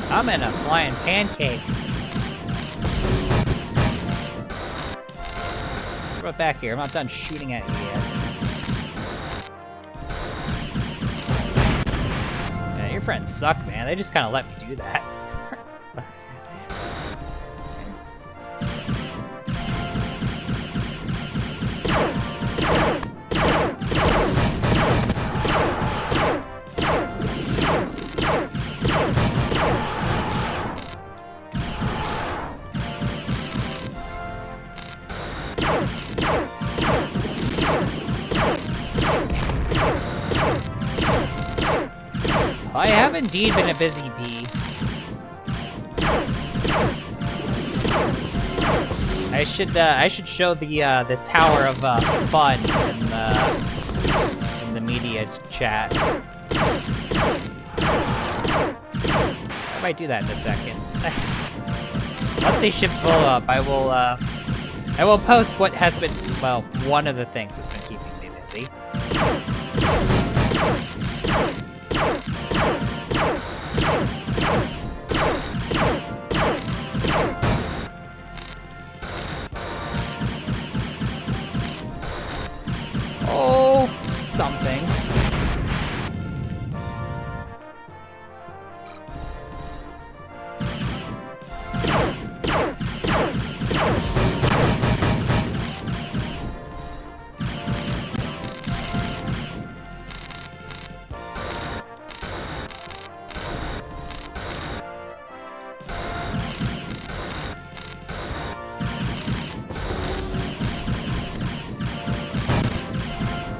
I'm in a flying pancake. Throw it back here. I'm not done shooting at you yet. Yeah, your friends suck, man. They just kind of let me do that. I have indeed been a busy bee. I should show the Tower of Fun in the media chat. I might do that in a second. Once these ships blow up, I will post what has been, well, one of the things that's been keeping me busy. Oh, something.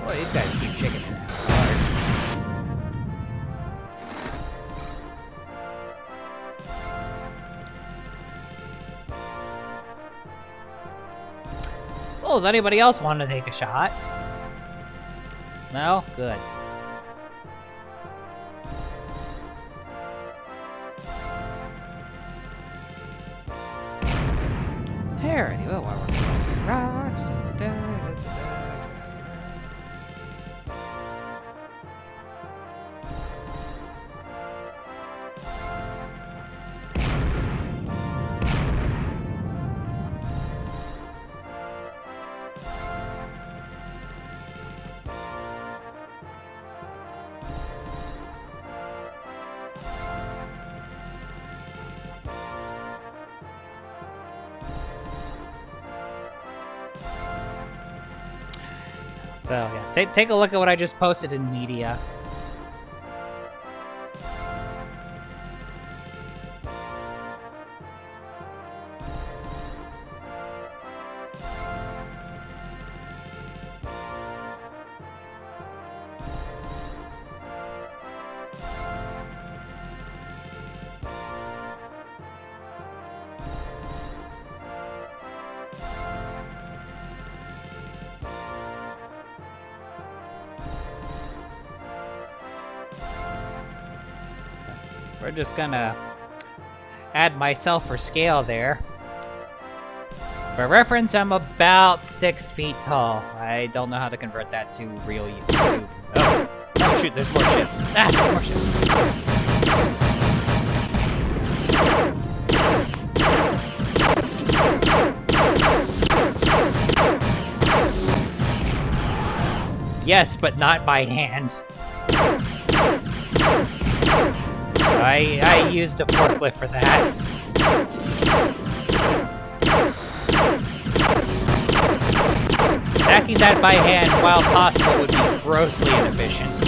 Boy, these guys keep chicking it out hard. So, does anybody else want to take a shot? No? Good. Alrighty, well, while we're throwing the rocks. So yeah, take a look at what I just posted in media. We're just gonna add myself for scale there. For reference, I'm about 6 feet tall. I don't know how to convert that to real YouTube. Oh shoot, there's more ships. Ah, there's more ships. Yes, but not by hand. I used a forklift for that. Stacking that by hand, while possible, would be grossly inefficient.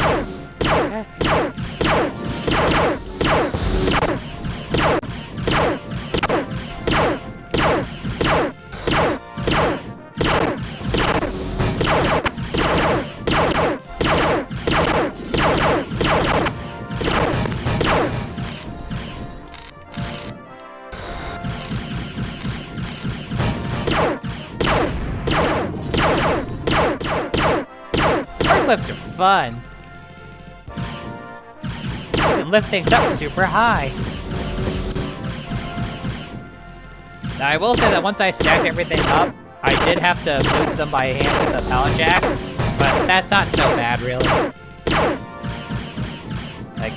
Forklifts are fun. You can lift things up super high. Now I will say that once I stacked everything up, I did have to move them by hand with a pallet jack, but that's not so bad really. Like,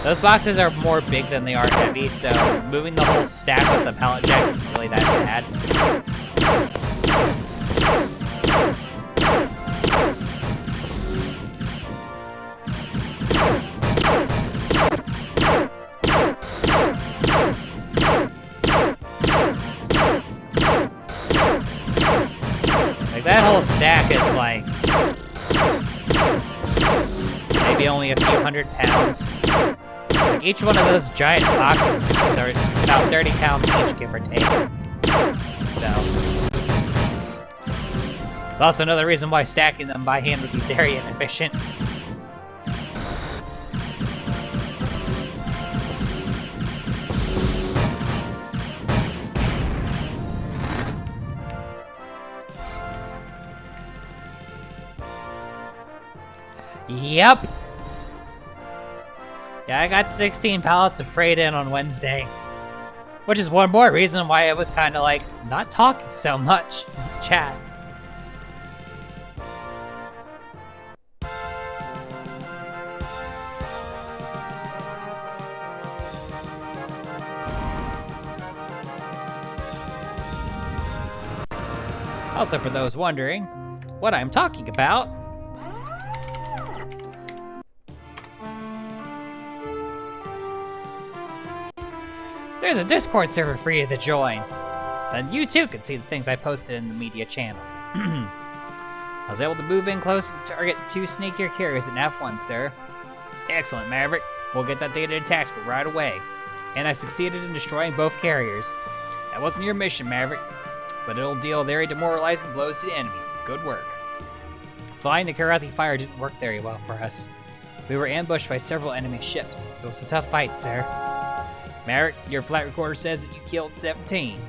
those boxes are more big than they are heavy, so moving the whole stack with the pallet jack isn't really that bad. That whole stack is like maybe only a few 100 pounds. Like each one of those giant boxes is about 30 pounds each, give or take. So, also another reason why stacking them by hand would be very inefficient. Yep. Yeah, I got 16 pallets of freight in on Wednesday. Which is one more reason why I was kind of like, not talking so much in chat. Also, for those wondering what I'm talking about, there's a Discord server for you to join. Then you too can see the things I posted in the media channel. I was able to move in close and target 2 sneakier carriers in F1, sir. Excellent, Maverick. We'll get that data to tactical right away. And I succeeded in destroying both carriers. That wasn't your mission, Maverick, but it'll deal very demoralizing blows to the enemy. Good work. Flying the Karathi fire didn't work very well for us. We were ambushed by several enemy ships. It was a tough fight, sir. Maverick, your flight recorder says that you killed 17.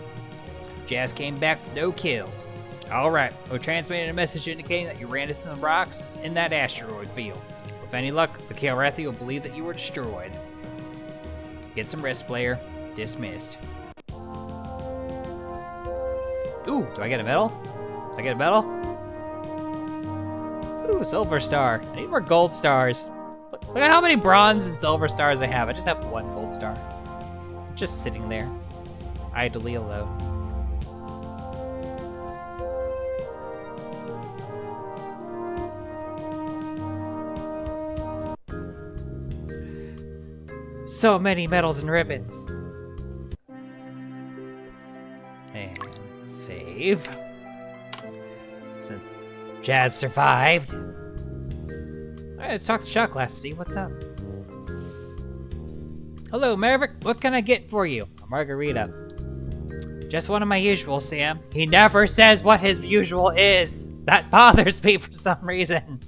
Jazz came back with no kills. Alright, we're transmitting a message indicating that you ran into some rocks in that asteroid field. With any luck, the Karathi will believe that you were destroyed. Get some rest, player. Dismissed. Ooh, do I get a medal? Do I get a medal? Ooh, silver star. I need more gold stars. Look at how many bronze and silver stars I have. I just have 1 gold star. Just sitting there, idly alone. So many medals and ribbons. And save. Since Jazz survived. Alright, let's talk to Shot Glass to see what's up. Hello, Maverick. What can I get for you? A margarita. Just one of my usual, Sam. He never says what his usual is. That bothers me for some reason.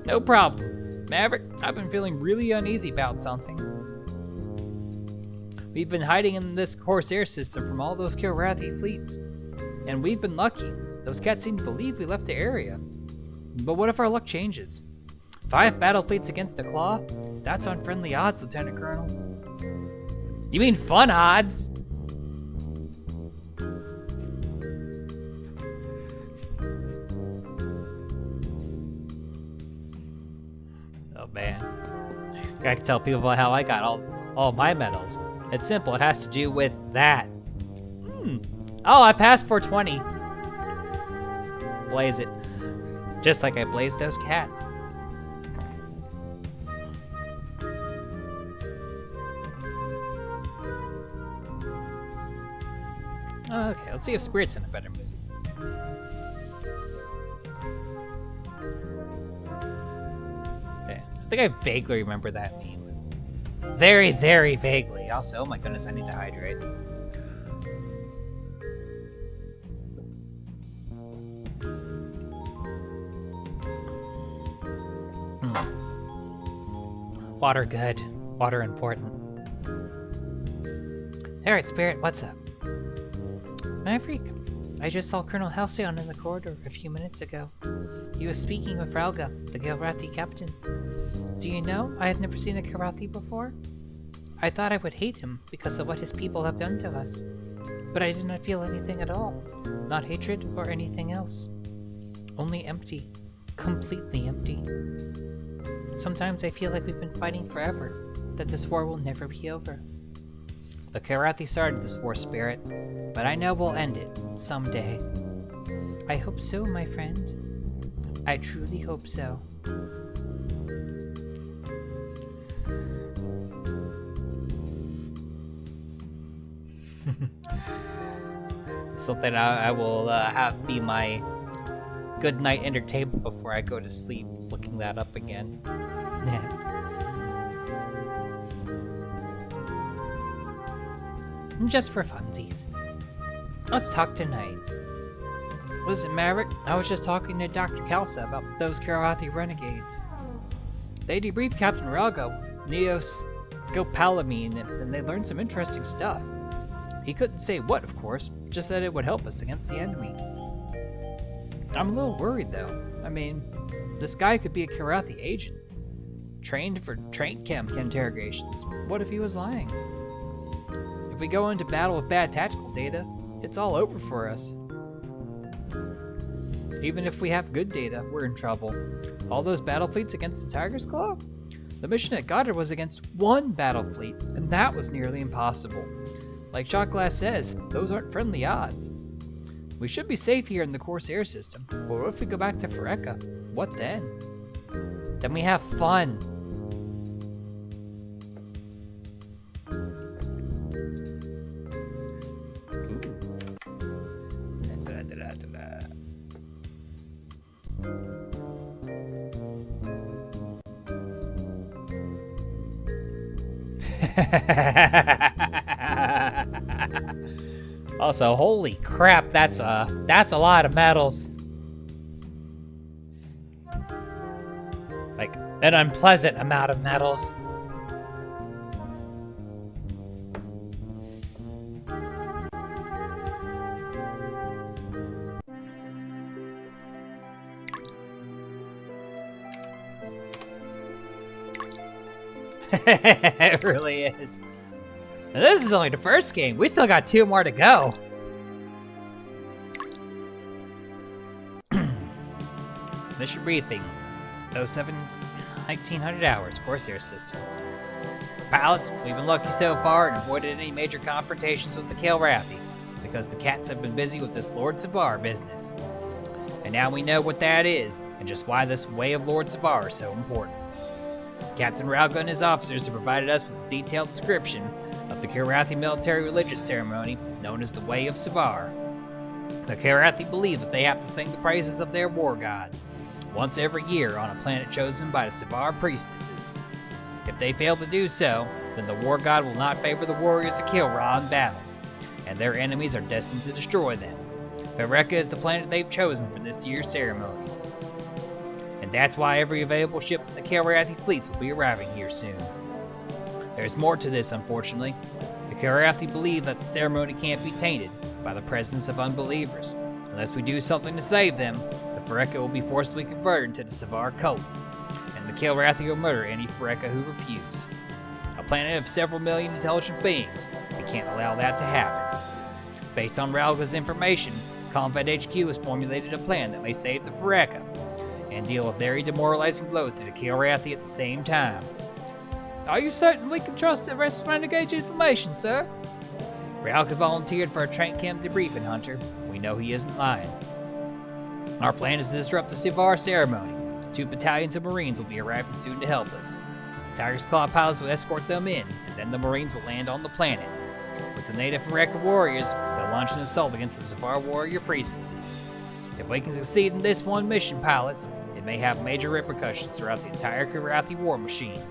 No problem. Maverick, I've been feeling really uneasy about something. We've been hiding in this Corsair system from all those Kilrathi fleets. And we've been lucky. Those cats seem to believe we left the area. But what if our luck changes? 5 battle fleets against a Claw? That's unfriendly odds, Lieutenant Colonel. You mean fun odds? Oh man. I can tell people how I got all my medals. It's simple, it has to do with that. Oh, I passed 420. Blaze it. Just like I blazed those cats. Okay, let's see if Spirit's in a better mood. Okay, I think I vaguely remember that meme. Very, very vaguely. Also, oh my goodness, I need to hydrate. Water good. Water important. Alright, Spirit, what's up? Maverick, I just saw Colonel Halcyon in the corridor a few minutes ago. He was speaking with Ralga, the Kilrathi captain. Do you know, I had never seen a Kilrathi before? I thought I would hate him because of what his people have done to us. But I did not feel anything at all. Not hatred or anything else. Only empty. Completely empty. Sometimes I feel like we've been fighting forever, that this war will never be over. The Kilrathi started this war, Spirit, but I know we'll end it someday. I hope so, my friend. I truly hope so. Something I will have be my good night entertainment before I go to sleep. It's looking that up again. Just for funsies. Let's talk tonight. Listen, Maverick, I was just talking to Dr. Kalsa about those Kilrathi renegades. They debriefed Captain Ralga with Neos Gopalamine, and they learned some interesting stuff. He couldn't say what, of course, just that it would help us against the enemy. I'm a little worried, though. I mean, this guy could be a Kilrathi agent, trained for train camp interrogations. What if he was lying? If we go into battle with bad tactical data, it's all over for us. Even if we have good data, we're in trouble. All those battle fleets against the Tiger's Claw? The mission at Goddard was against 1 battle fleet, and that was nearly impossible. Like Shot Glass says, those aren't friendly odds. We should be safe here in the Corsair system, but what if we go back to Phyreka? What then? Then we have fun. Also, holy crap, that's a lot of medals. Like, an unpleasant amount of medals. It really is. Now, this is only the first game. We still got 2 more to go. Mission briefing. 1900 hours. Corsair system. Pilots, we've been lucky so far and avoided any major confrontations with the Kilrathi because the cats have been busy with this Lord Savar business. And now we know what that is and just why this way of Lord Savar is so important. Captain Ralga and his officers have provided us with a detailed description of the Kilrathi military religious ceremony known as the Way of Savar. The Kilrathi believe that they have to sing the praises of their war god once every year on a planet chosen by the Sevar priestesses. If they fail to do so, then the war god will not favor the warriors of Kilra in battle, and their enemies are destined to destroy them. Phyreka is the planet they've chosen for this year's ceremony. And that's why every available ship in the Kilrathi fleets will be arriving here soon. There's more to this, unfortunately. The Kilrathi believe that the ceremony can't be tainted by the presence of unbelievers. Unless we do something to save them, the Phyreka will be forcibly converted to the Sevar cult, and the Kilrathi will murder any Phyreka who refuse. A planet of several million intelligent beings, we can't allow that to happen. Based on Ralga's information, Combat HQ has formulated a plan that may save the Phyreka and deal a very demoralizing blow to the Kilrathi at the same time. Are you certain we can trust the rest of Renegade information, sir? Ralga volunteered for a Trank Chem debriefing, Hunter. We know he isn't lying. Our plan is to disrupt the Sevar ceremony. 2 battalions of Marines will be arriving soon to help us. Tiger's Claw pilots will escort them in, and then the Marines will land on the planet. With the native Phyreka warriors, they'll launch an assault against the Sevar warrior priestesses. If we can succeed in this one mission, pilots, it may have major repercussions throughout the entire Kilrathi war machine.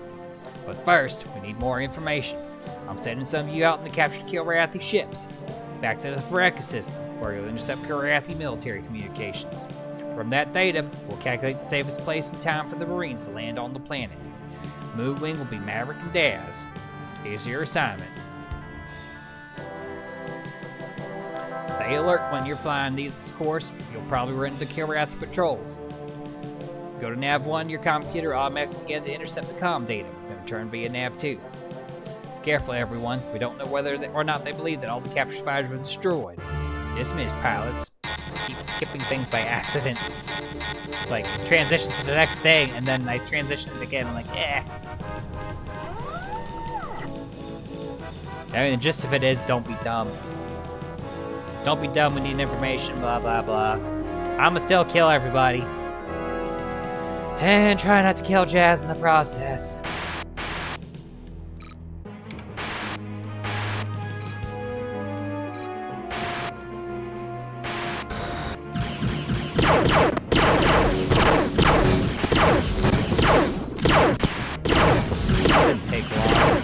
But first, we need more information. I'm sending some of you out in the captured Kilrathi ships, back to the Phyreka system, where you'll intercept Kilrathi military communications. From that data, we'll calculate the safest place and time for the Marines to land on the planet. Moonwing will be Maverick and Daz. Here's your assignment. Stay alert when you're flying this course. You'll probably run into Kilrathi patrols. Go to Nav 1, your computer automatically begin to intercept the comm data, and return via Nav 2. Careful, everyone. We don't know whether or not they believe that all the captured fighters were destroyed. Dismissed, pilots. Keep skipping things by accident. It's like, transitions to the next day, and then I transition it again. I'm like, eh. I mean, the gist of it is, don't be dumb. Don't be dumb, we need information, blah, blah, blah. I'ma still kill everybody. And try not to kill Jazz in the process. Didn't take long.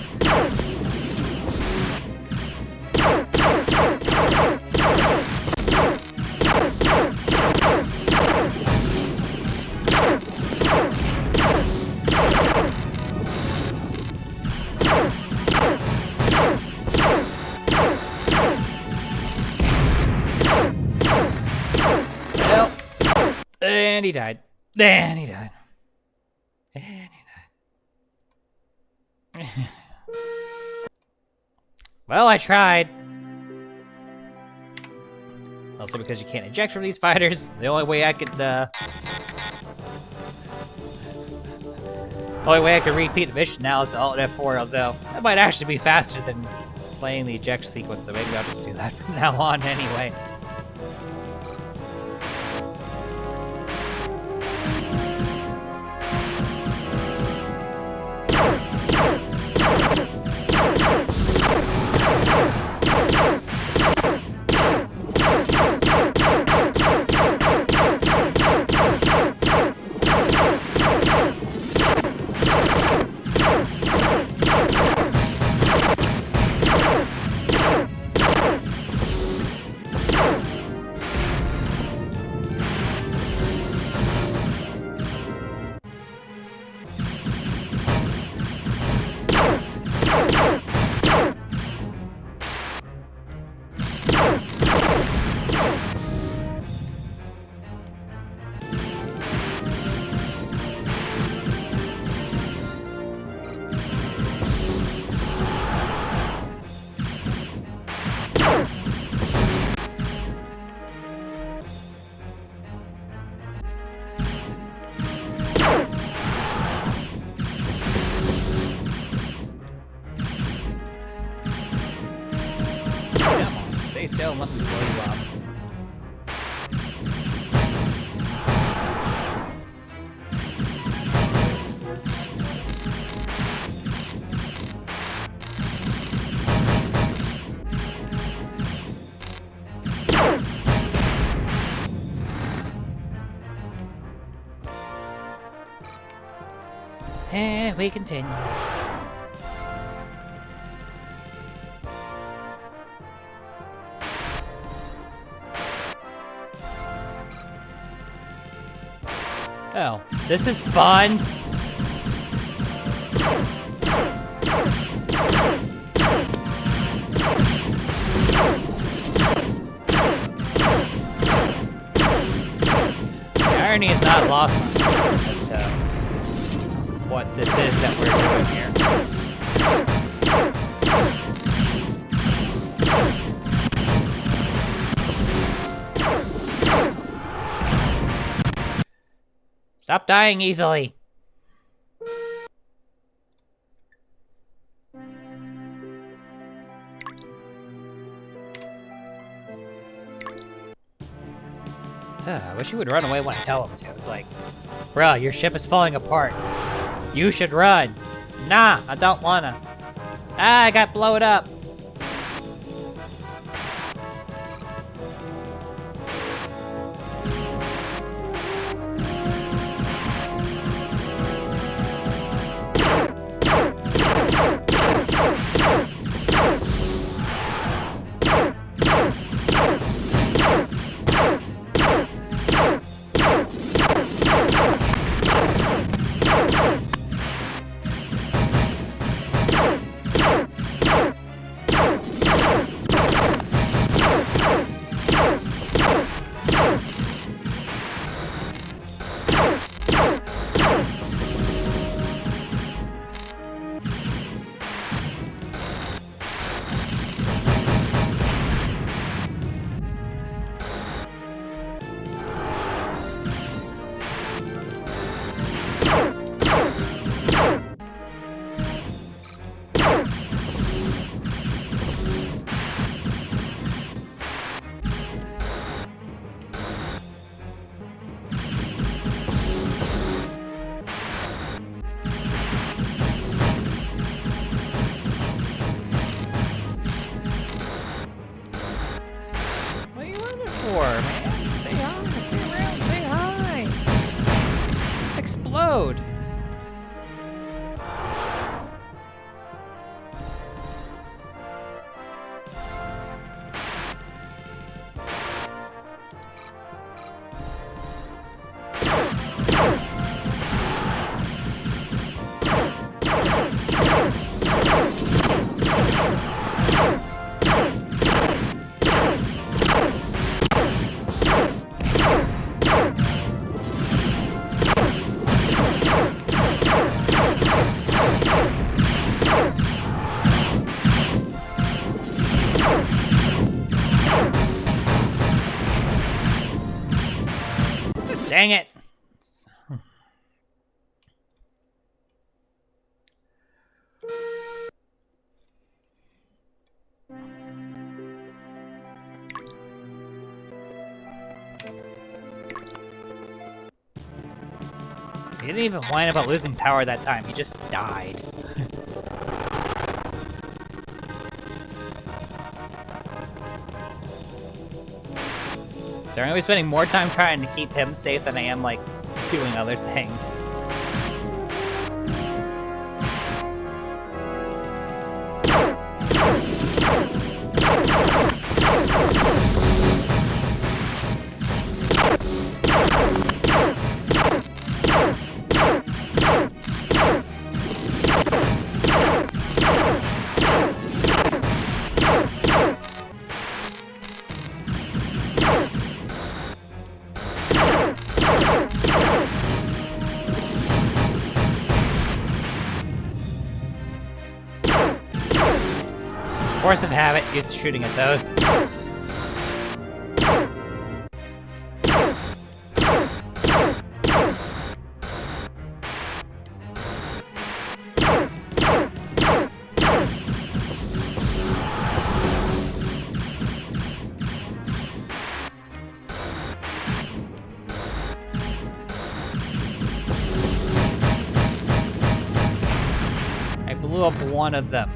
Well, and he died. And he died. And he died. Well, I tried. Also because you can't eject from these fighters, the only way I could, repeat the mission now is to Alt F4, although that might actually be faster than playing the eject sequence, so maybe I'll just do that from now on anyway. Stay still and let me blow you up. And we continue. Oh, this is fun. The irony is not lost on me as to what this is that we're doing here. Stop dying easily. I wish he would run away when I tell him to. It's like, bro, your ship is falling apart. You should run. Nah, I don't wanna. Ah, I got blown up. Man, stay on, stay around, say hi. Explode. Dang it. He didn't even whine about losing power that time. He just died. So I'm gonna be spending more time trying to keep him safe than I am, like, doing other things. Force of habit, used to shooting at those. I blew up one of them.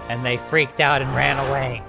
And they freaked out and ran away.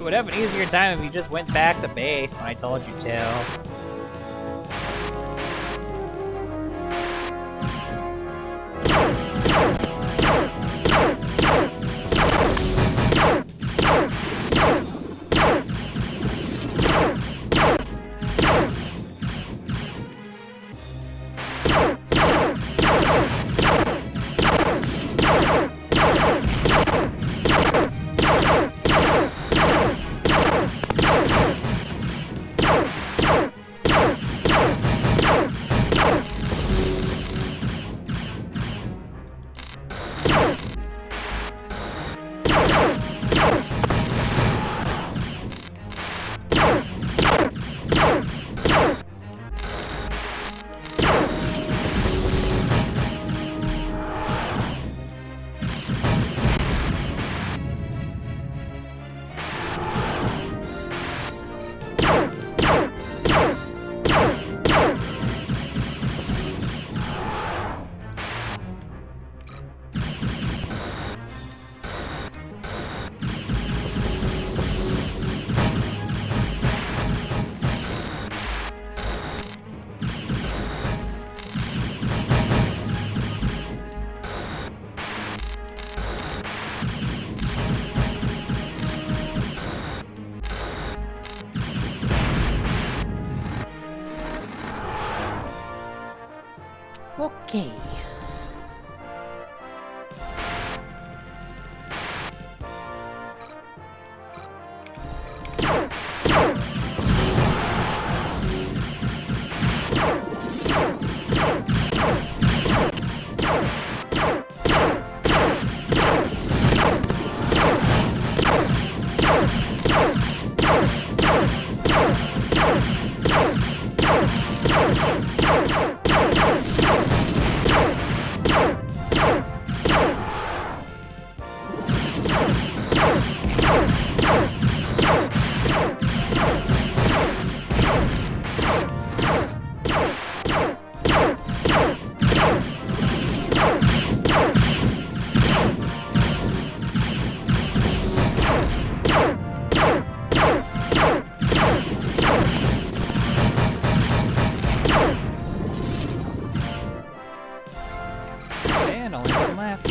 would have an easier time if you just went back to base when I told you to. Okay. And only one left.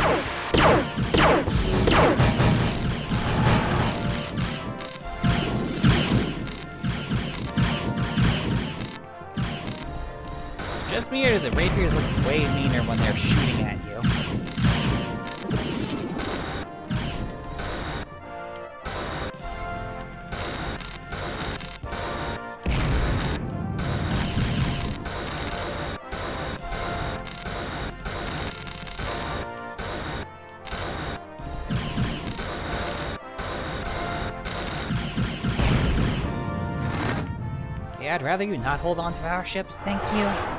Just me, or do the rapiers look way meaner when they're shooting at you? Yeah, I'd rather you not hold on to our ships, thank you.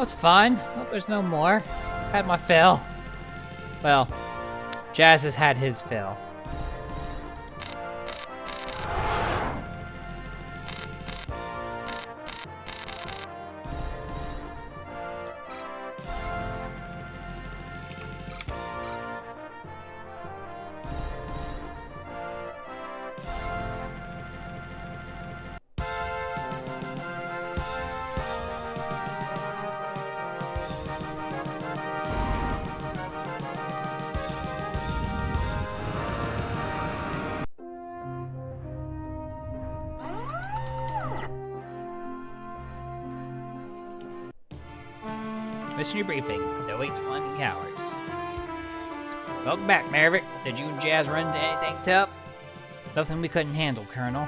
it's fine. Hope there's no more. Had my fill. Well, Jazz has had his fill. Mission briefing. They'll wait 20 hours. Welcome back, Maverick. Did you and Jazz run into anything tough? Nothing we couldn't handle, Colonel.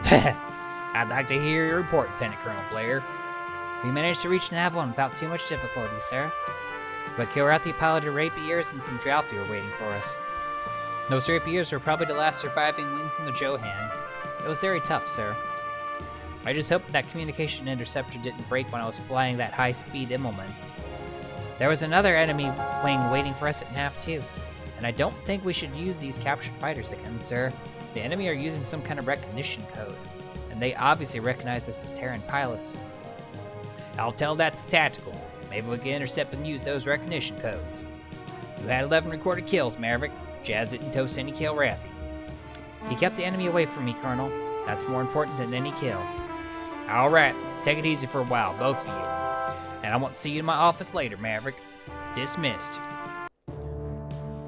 I'd like to hear your report, Lieutenant Colonel Blair. We managed to reach Navalon without too much difficulty, sir. But Kilrathi piloted rapiers and some Dralfi were waiting for us. Those rapiers were probably the last surviving wing from the Johan. It was very tough, sir. I just hope that communication interceptor didn't break when I was flying that high-speed Immelman. There was another enemy wing waiting for us at NAV 2, and I don't think we should use these captured fighters again, sir. The enemy are using some kind of recognition code, and they obviously recognize us as Terran pilots. I'll tell that to Tactical. Maybe we can intercept and use those recognition codes. You had 11 recorded kills, Maverick. Jazz didn't toast any Kilrathi. He kept the enemy away from me, Colonel. That's more important than any kill. Alright, take it easy for a while, both of you. And I want to see you in my office later, Maverick. Dismissed.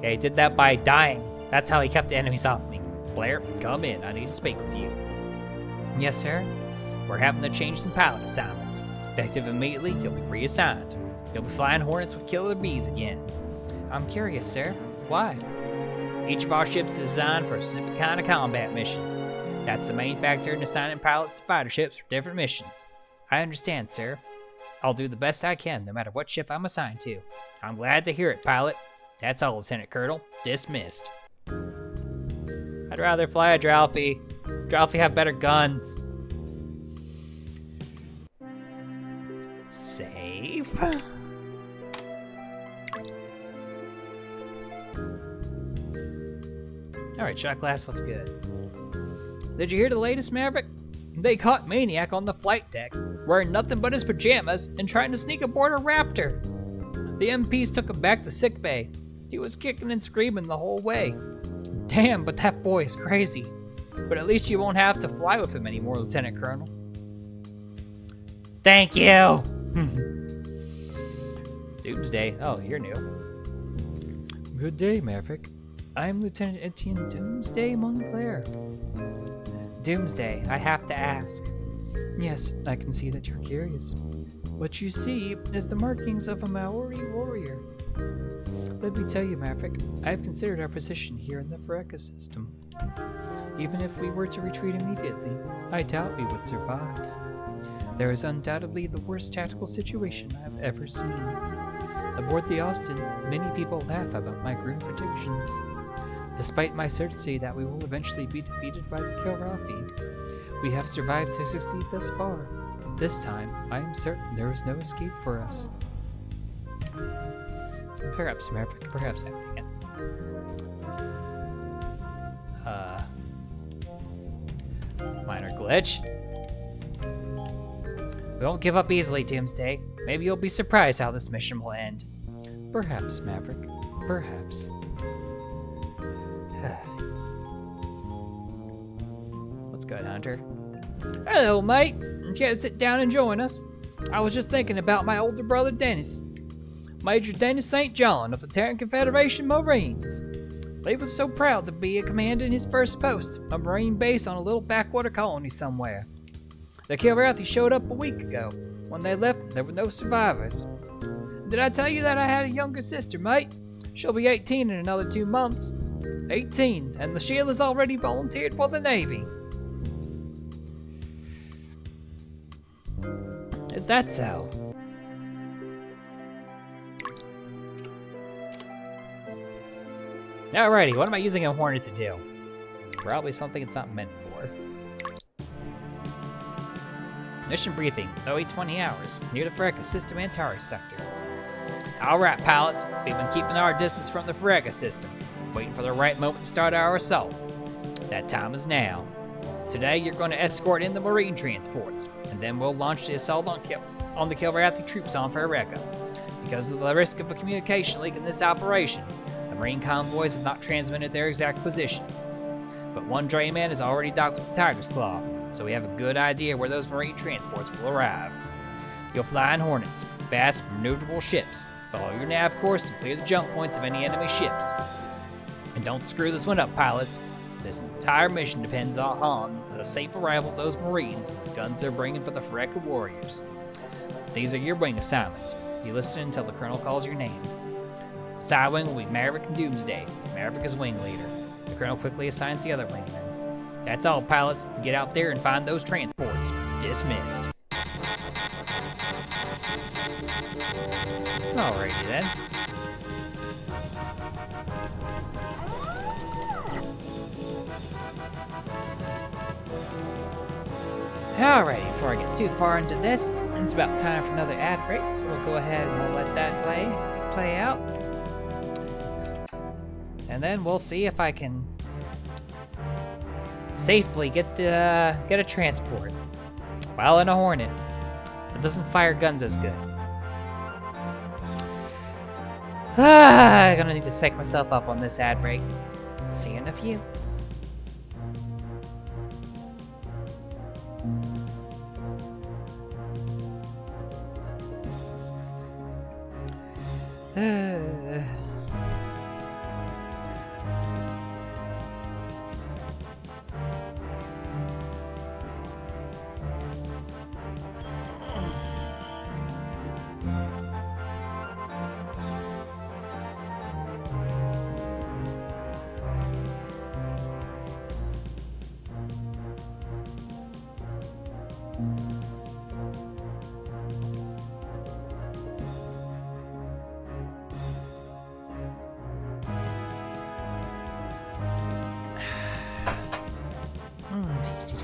Yeah, he did that by dying. That's how he kept the enemies off me. Blair, come in. I need to speak with you. Yes, sir. We're having to change some pilot assignments. Effective immediately, you'll be reassigned. You'll be flying Hornets with killer bees again. I'm curious, sir. Why? Each of our ships is designed for a specific kind of combat mission. That's the main factor in assigning pilots to fighter ships for different missions. I understand, sir. I'll do the best I can, no matter what ship I'm assigned to. I'm glad to hear it, pilot. That's all, Lieutenant Colonel. Dismissed. I'd rather fly a Dralfi. Dralfi have better guns. Save. Alright, shot glass, what's good? Did you hear the latest, Maverick? They caught Maniac on the flight deck, wearing nothing but his pajamas and trying to sneak aboard a Raptor. The MPs took him back to sickbay. He was kicking and screaming the whole way. Damn, but that boy is crazy. But at least you won't have to fly with him anymore, Lieutenant Colonel. Thank you! Doomsday. Oh, you're new. Good day, Maverick. I'm Lieutenant Etienne Doomsday Montclair. Doomsday, I have to ask. Yes, I can see that you're curious. What you see is the markings of a Maori warrior. Let me tell you, Maverick, I've considered our position here in the Fareka system. Even if we were to retreat immediately, I doubt we would survive. There is undoubtedly the worst tactical situation I've ever seen. Aboard the Austin, many people laugh about my grim predictions. Despite my certainty that we will eventually be defeated by the Kilrathi, we have survived to succeed thus far. This time, I am certain there is no escape for us. Perhaps, Maverick, perhaps acting. Minor glitch. We won't give up easily, Doomsday. Maybe you'll be surprised how this mission will end. Perhaps, Maverick. Perhaps. What's good, Hunter? Hello, mate. You can't sit down and join us. I was just thinking about my older brother, Dennis. Major Dennis St. John of the Terran Confederation Marines. He was so proud to be a commander in his first post, a Marine base on a little backwater colony somewhere. The Kilrathi showed up a week ago. When they left, there were no survivors. Did I tell you that I had a younger sister, mate? She'll be 18 in another 2 months. 18, and the Sheila's already volunteered for the Navy. Is that so? Alrighty, what am I using a Hornet to do? Probably something it's not meant for. Mission briefing, OE 20 hours, near the Fareka system Antares sector. Alright, pilots, we've been keeping our distance from the Fareka system, waiting for the right moment to start our assault. That time is now. Today, you're going to escort in the Marine transports, and then we'll launch the assault on the Kilrathi troops on Fareka. Because of the risk of a communication leak in this operation, the Marine convoys have not transmitted their exact position. But one drayman is already docked with the Tiger's Claw, so we have a good idea where those Marine transports will arrive. You'll fly in Hornets, fast, maneuverable ships. Follow your nav course and clear the jump points of any enemy ships. And don't screw this one up, pilots. This entire mission depends on the safe arrival of those Marines and the guns they're bringing for the Fareka warriors. These are your wing assignments. You listen until the colonel calls your name. Side wing will be Maverick and Doomsday, with Maverick as wing leader. The colonel quickly assigns the other wingmen. That's all, pilots. Get out there and find those transports. Dismissed. Alrighty then. Alrighty, before I get too far into this, it's about time for another ad break, so we'll go ahead and we'll let that play out. And then we'll see if I can safely get a transport while in a Hornet. It doesn't fire guns as good. I'm gonna need to psych myself up on this ad break. See you in a few.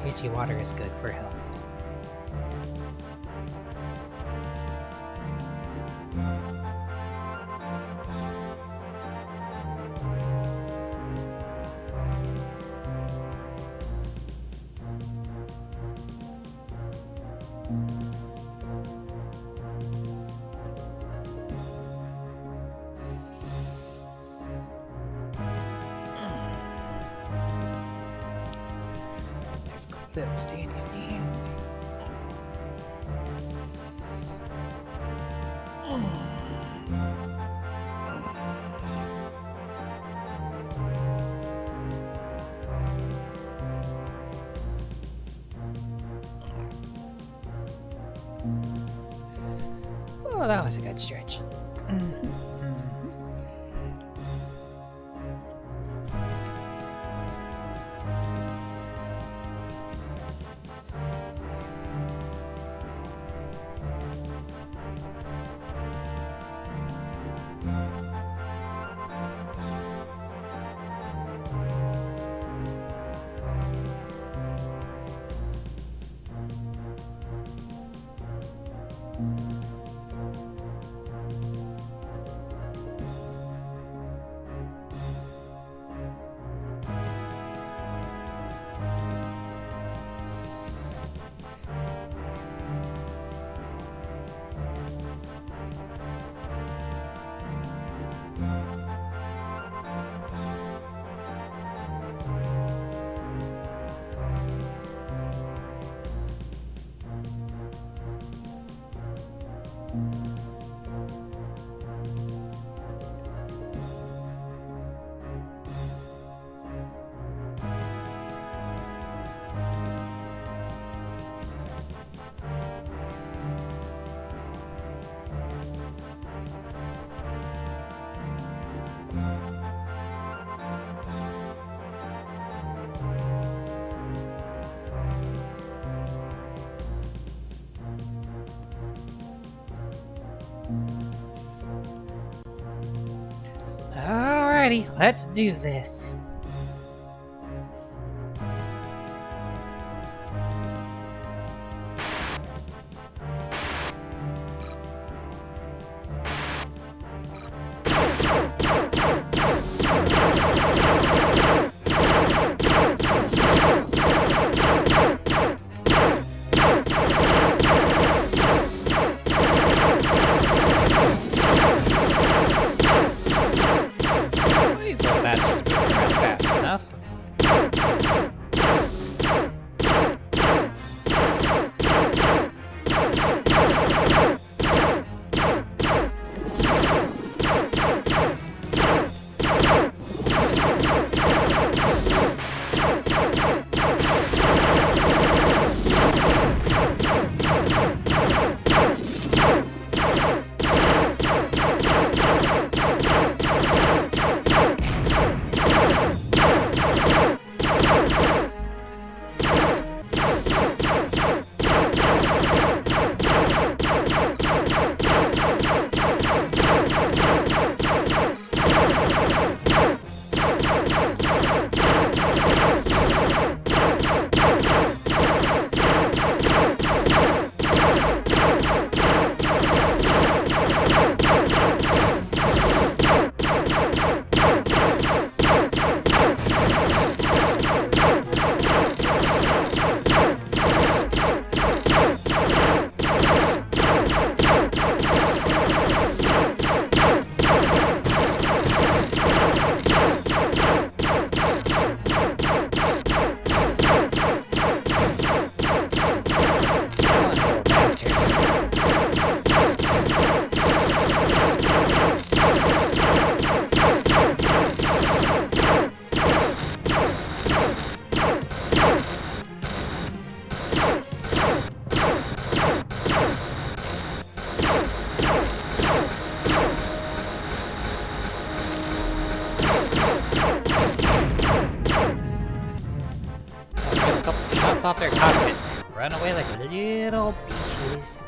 Tasty water is good for health. Standy. Oh, that was a good stretch. Alrighty, let's do this. Off their cockpit. Run away like little bitches.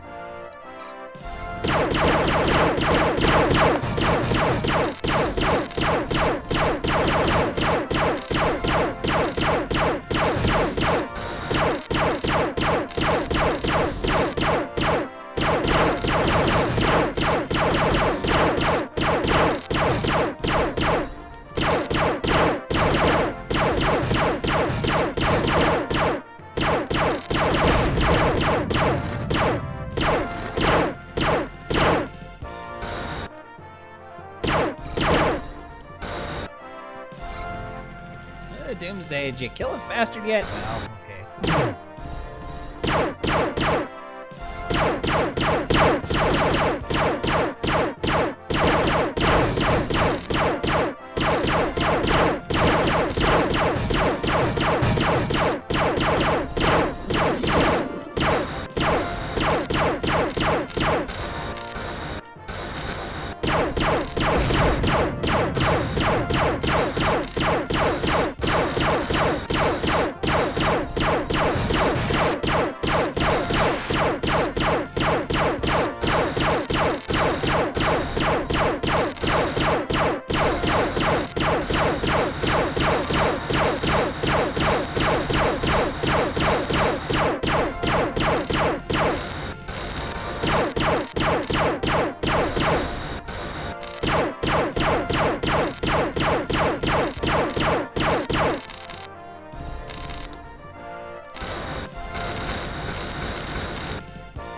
Doomsday, did you kill this bastard yet? No, okay.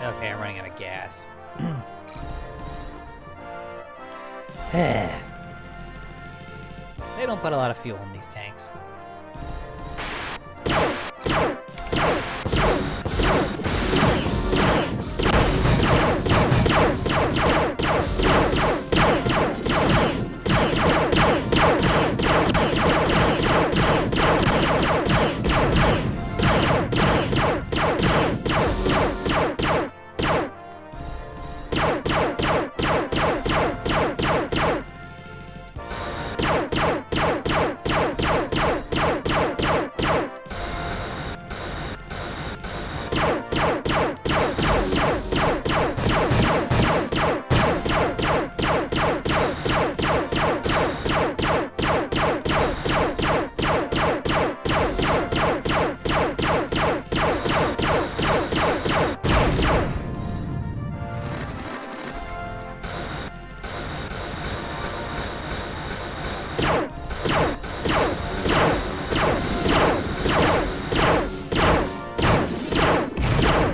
Okay, I'm running out of gas. They don't put a lot of fuel in these tanks.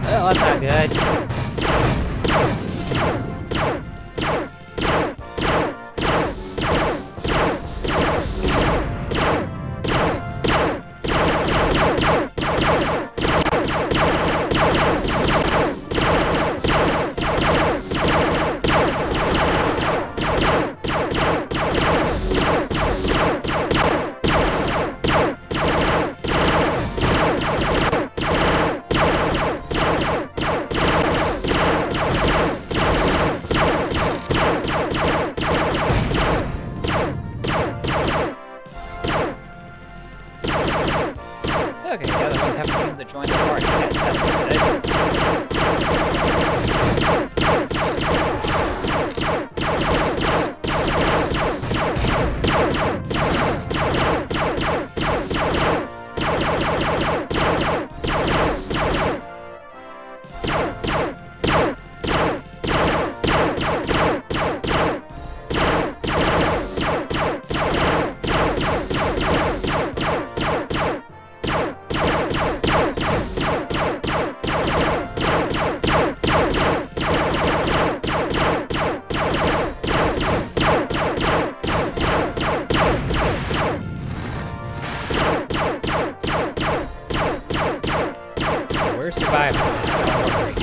Oh, that's not good. haven't seemed to join the party yet. That's We're surviving this. Don't worry.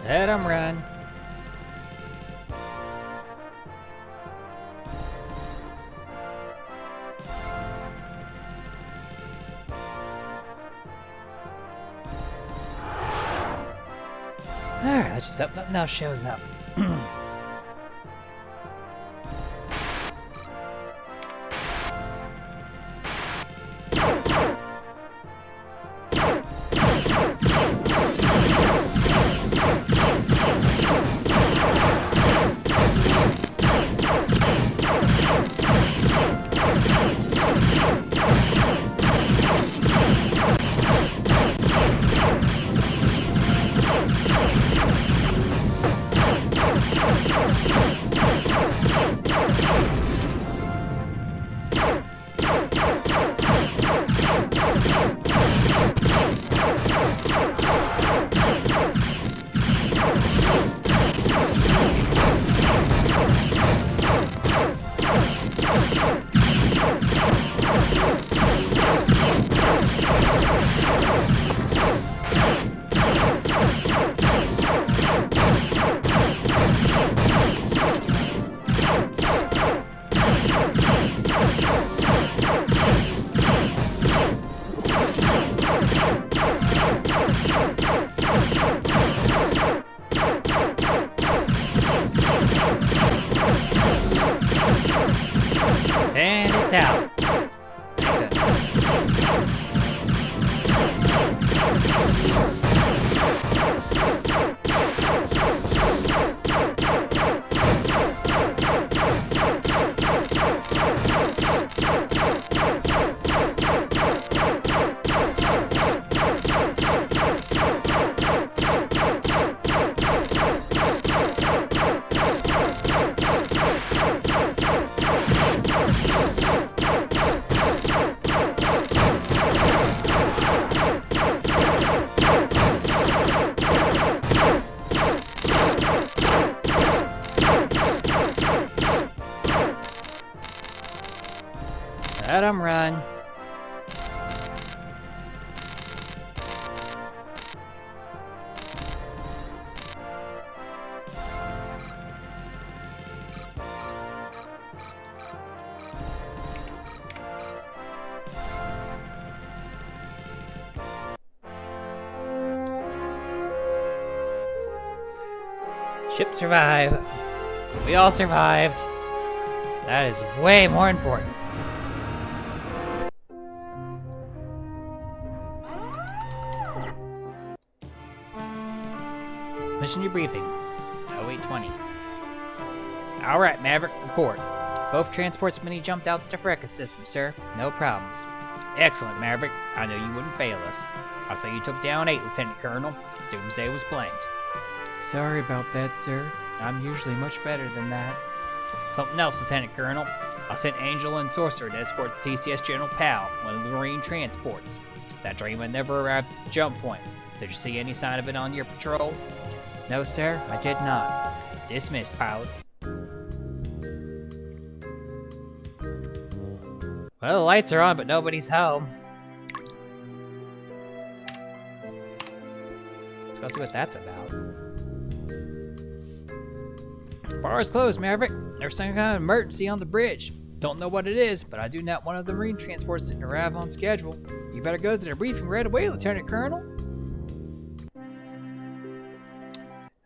Let him run. Alright, let's just hope nothing else shows up. And it's out. Thank goodness. Let him run. Ship survived. We all survived. That is way more important. Mission debriefing. 0820. Alright, Maverick, report. Both transports mini jumped out the Freka system, sir. No problems. Excellent, Maverick. I knew you wouldn't fail us. I'll say you took down 8, Lieutenant Colonel. Doomsday was blamed. Sorry about that, sir. I'm usually much better than that. Something else, Lieutenant Colonel. I sent Angel and Sorcerer to escort the TCS General Pal, one of the Marine transports. That Drayman never arrived at the jump point. Did you see any sign of it on your patrol? No, sir, I did not. Dismissed, pilots. Well, the lights are on, but nobody's home. Let's go see what that's about. Bar is closed, Maverick. There's some kind of emergency on the bridge. Don't know what it is, but I do not want one of the Marine transports didn't arrive on schedule. You better go to the briefing right away, Lieutenant Colonel.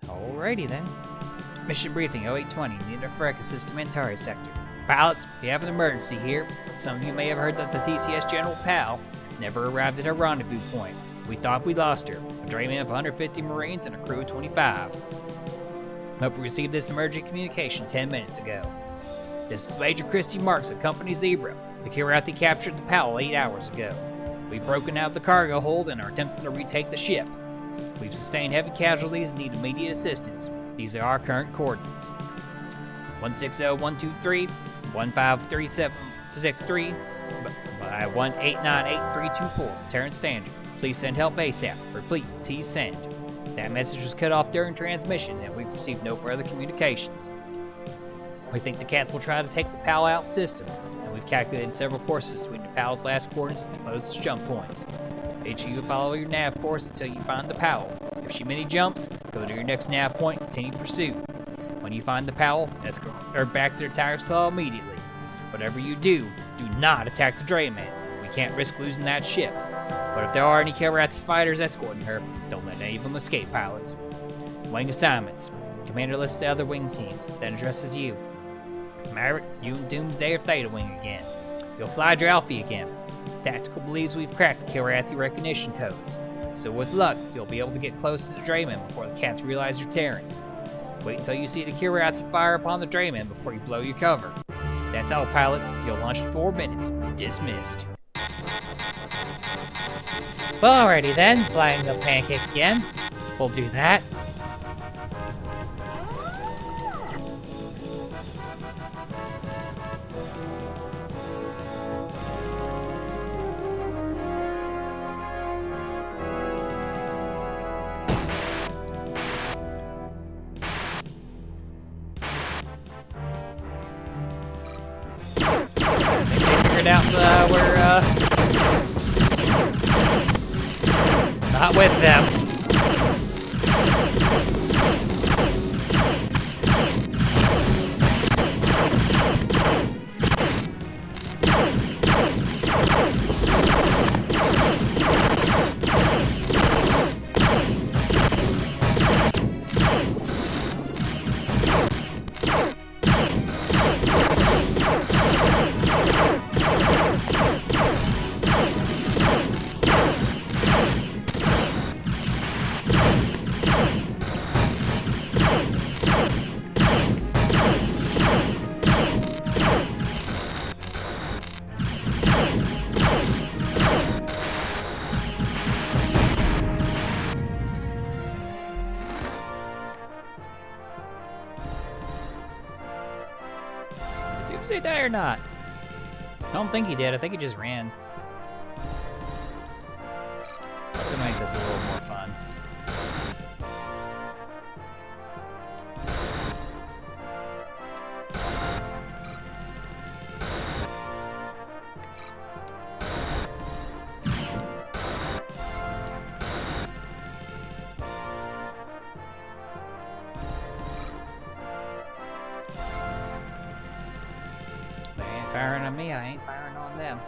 Alrighty then. Mission briefing 0820, Nina Freka, System Antares Sector. Pilots, we have an emergency here. Some of you may have heard that the TCS General Pal never arrived at her rendezvous point. We thought we lost her. A Drayman of 150 Marines and a crew of 25. Hope we received this emergency communication 10 minutes ago. This is Major Christy Marks of Company Zebra. The Kirathi captured the Powell 8 hours ago. We've broken out of the cargo hold and are attempting to retake the ship. We've sustained heavy casualties and need immediate assistance. These are our current coordinates. 160123, 153763, 1898324, Terran Standard. Please send help ASAP. Repeat, please send. That message was cut off during transmission and we've received no further communications. We think the cats will try to take the PAL out system, and we've calculated several courses between the PAL's last coordinates and the closest jump points. Each of you follow your nav course until you find the PAL. If she mini jumps, go to your next nav point and continue pursuit. When you find the PAL, escort her back to their tires claw immediately. Whatever you do, do not attack the Drayman. We can't risk losing that ship. But if there are any Kirathi fighters escorting her, don't let any of them escape, pilots. Wing assignments. Commander lists the other wing teams, then addresses you. Maverick, you and Doomsday are Theta Wing again. You'll fly Dralfie again. Tactical believes we've cracked the Kirathi recognition codes. So with luck, you'll be able to get close to the Drayman before the cats realize you're Terrans. Wait until you see the Kirathi fire upon the Drayman before you blow your cover. That's all, pilots. You'll launch in 4 minutes. Dismissed. Well, alrighty then. Flying the pancake again. We'll do that. Out we're not with them. Did he die or not? I don't think he did. I think he just ran. Let's go make this a little more fun. Firing on me, I ain't firing on them.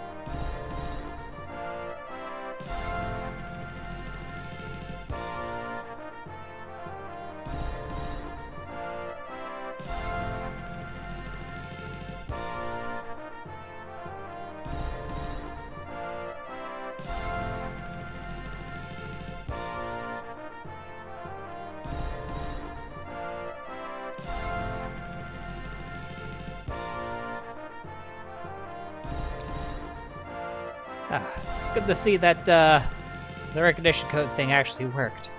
It's good to see that the recognition code thing actually worked.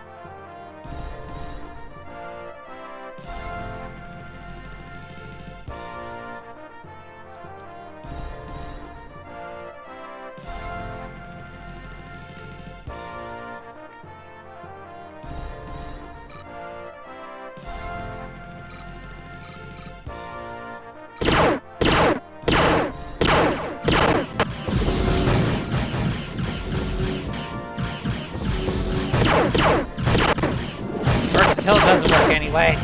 Works until it doesn't work anyway.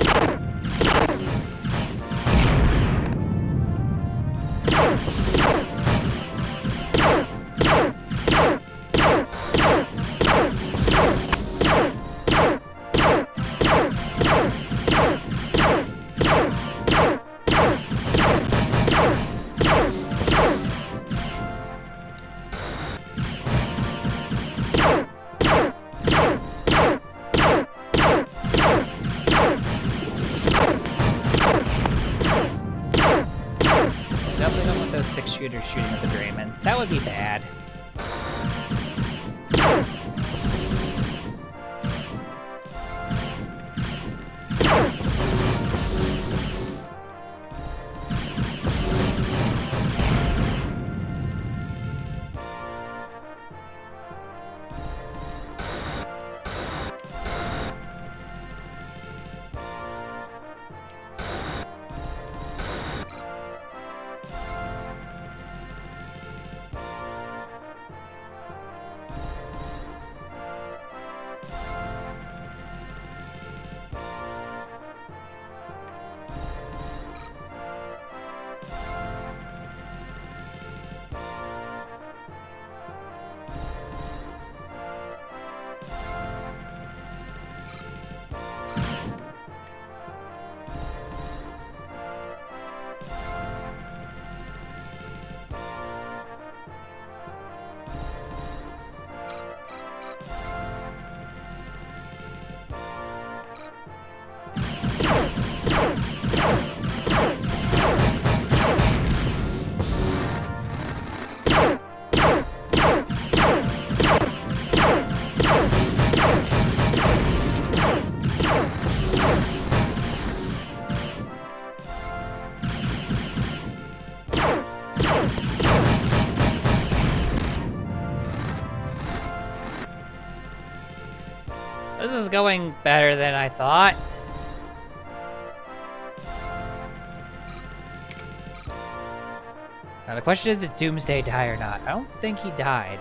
Definitely don't want those 6-shooters shooting at the Drayman. That would be bad. This is going better than I thought. Now the question is, did Doomsday die or not? I don't think he died.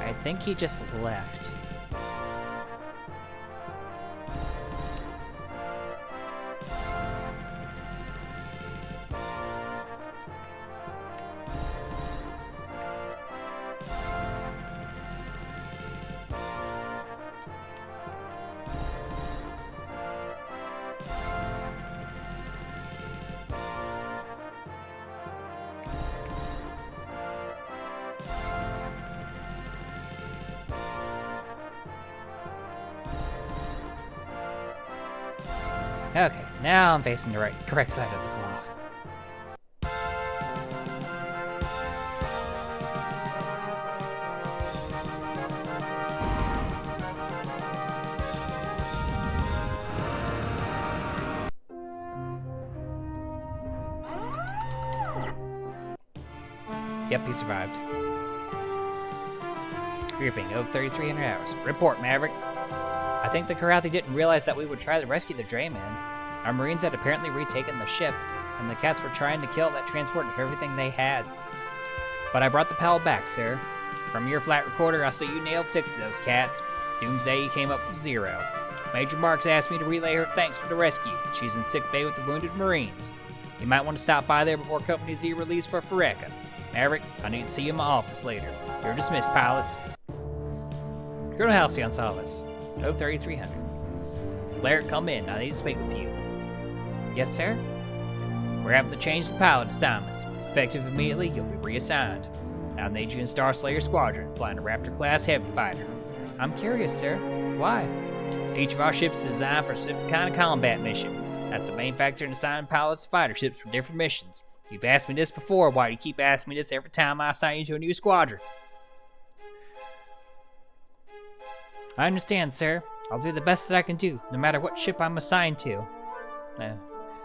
I think he just left. Okay, now I'm facing the correct side of the claw. Yep, he survived. Briefing, Oak 3,300 hours. Report, Maverick. I think the Karathi didn't realize that we would try to rescue the Drayman. Our Marines had apparently retaken the ship, and the cats were trying to kill that transport of everything they had. But I brought the PAL back, sir. From your flat recorder, I see you nailed 6 of those cats. Doomsday, you came up with 0. Major Marks asked me to relay her thanks for the rescue. She's in sick bay with the wounded Marines. You might want to stop by there before Company Z release for Fireka. Maverick, I need to see you in my office later. You're dismissed, pilots. Colonel Halcyon Salas. Oak 3300. Blair, come in. I need to speak with you. Yes, sir? We're having to change the pilot assignments. Effective immediately, you'll be reassigned. I'll need you in Star Slayer Squadron, flying a Raptor-class heavy fighter. I'm curious, sir. Why? Each of our ships is designed for a specific kind of combat mission. That's the main factor in assigning pilots to fighter ships for different missions. You've asked me this before. Why do you keep asking me this every time I assign you to a new squadron? I understand, sir. I'll do the best that I can do, no matter what ship I'm assigned to.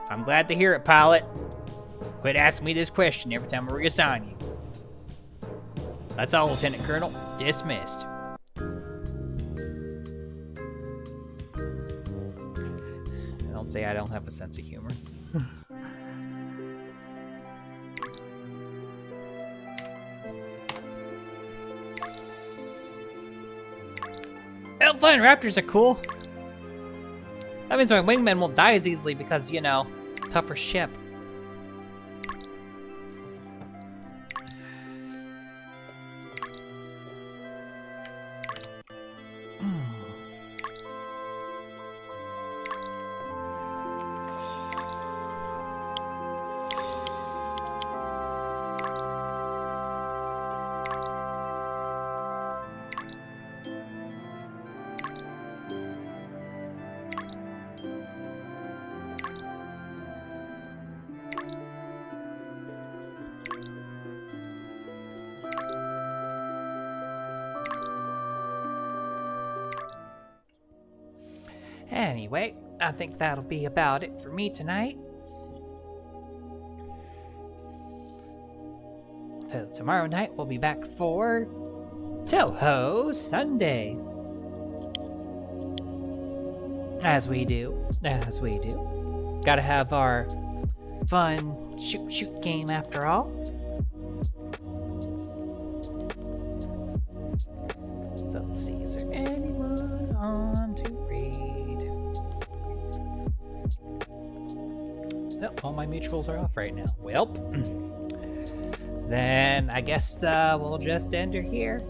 I'm glad to hear it, pilot. Quit asking me this question every time I reassign you. That's all, Lieutenant Colonel. Dismissed. Don't say I don't have a sense of humor. Well, flying raptors are cool. That means my wingman won't die as easily because, you know, tougher ship. Anyway, I think that'll be about it for me tonight. So tomorrow night we'll be back for Toho Sunday. As we do. Gotta have our fun shoot game after all. So let's see, is there anyone on to read? Nope, all my mutuals are off right now. Well, then I guess we'll just end her here.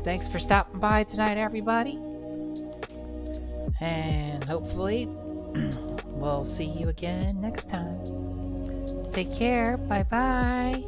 Thanks for stopping by tonight, everybody. And hopefully, we'll see you again next time. Take care. Bye-bye.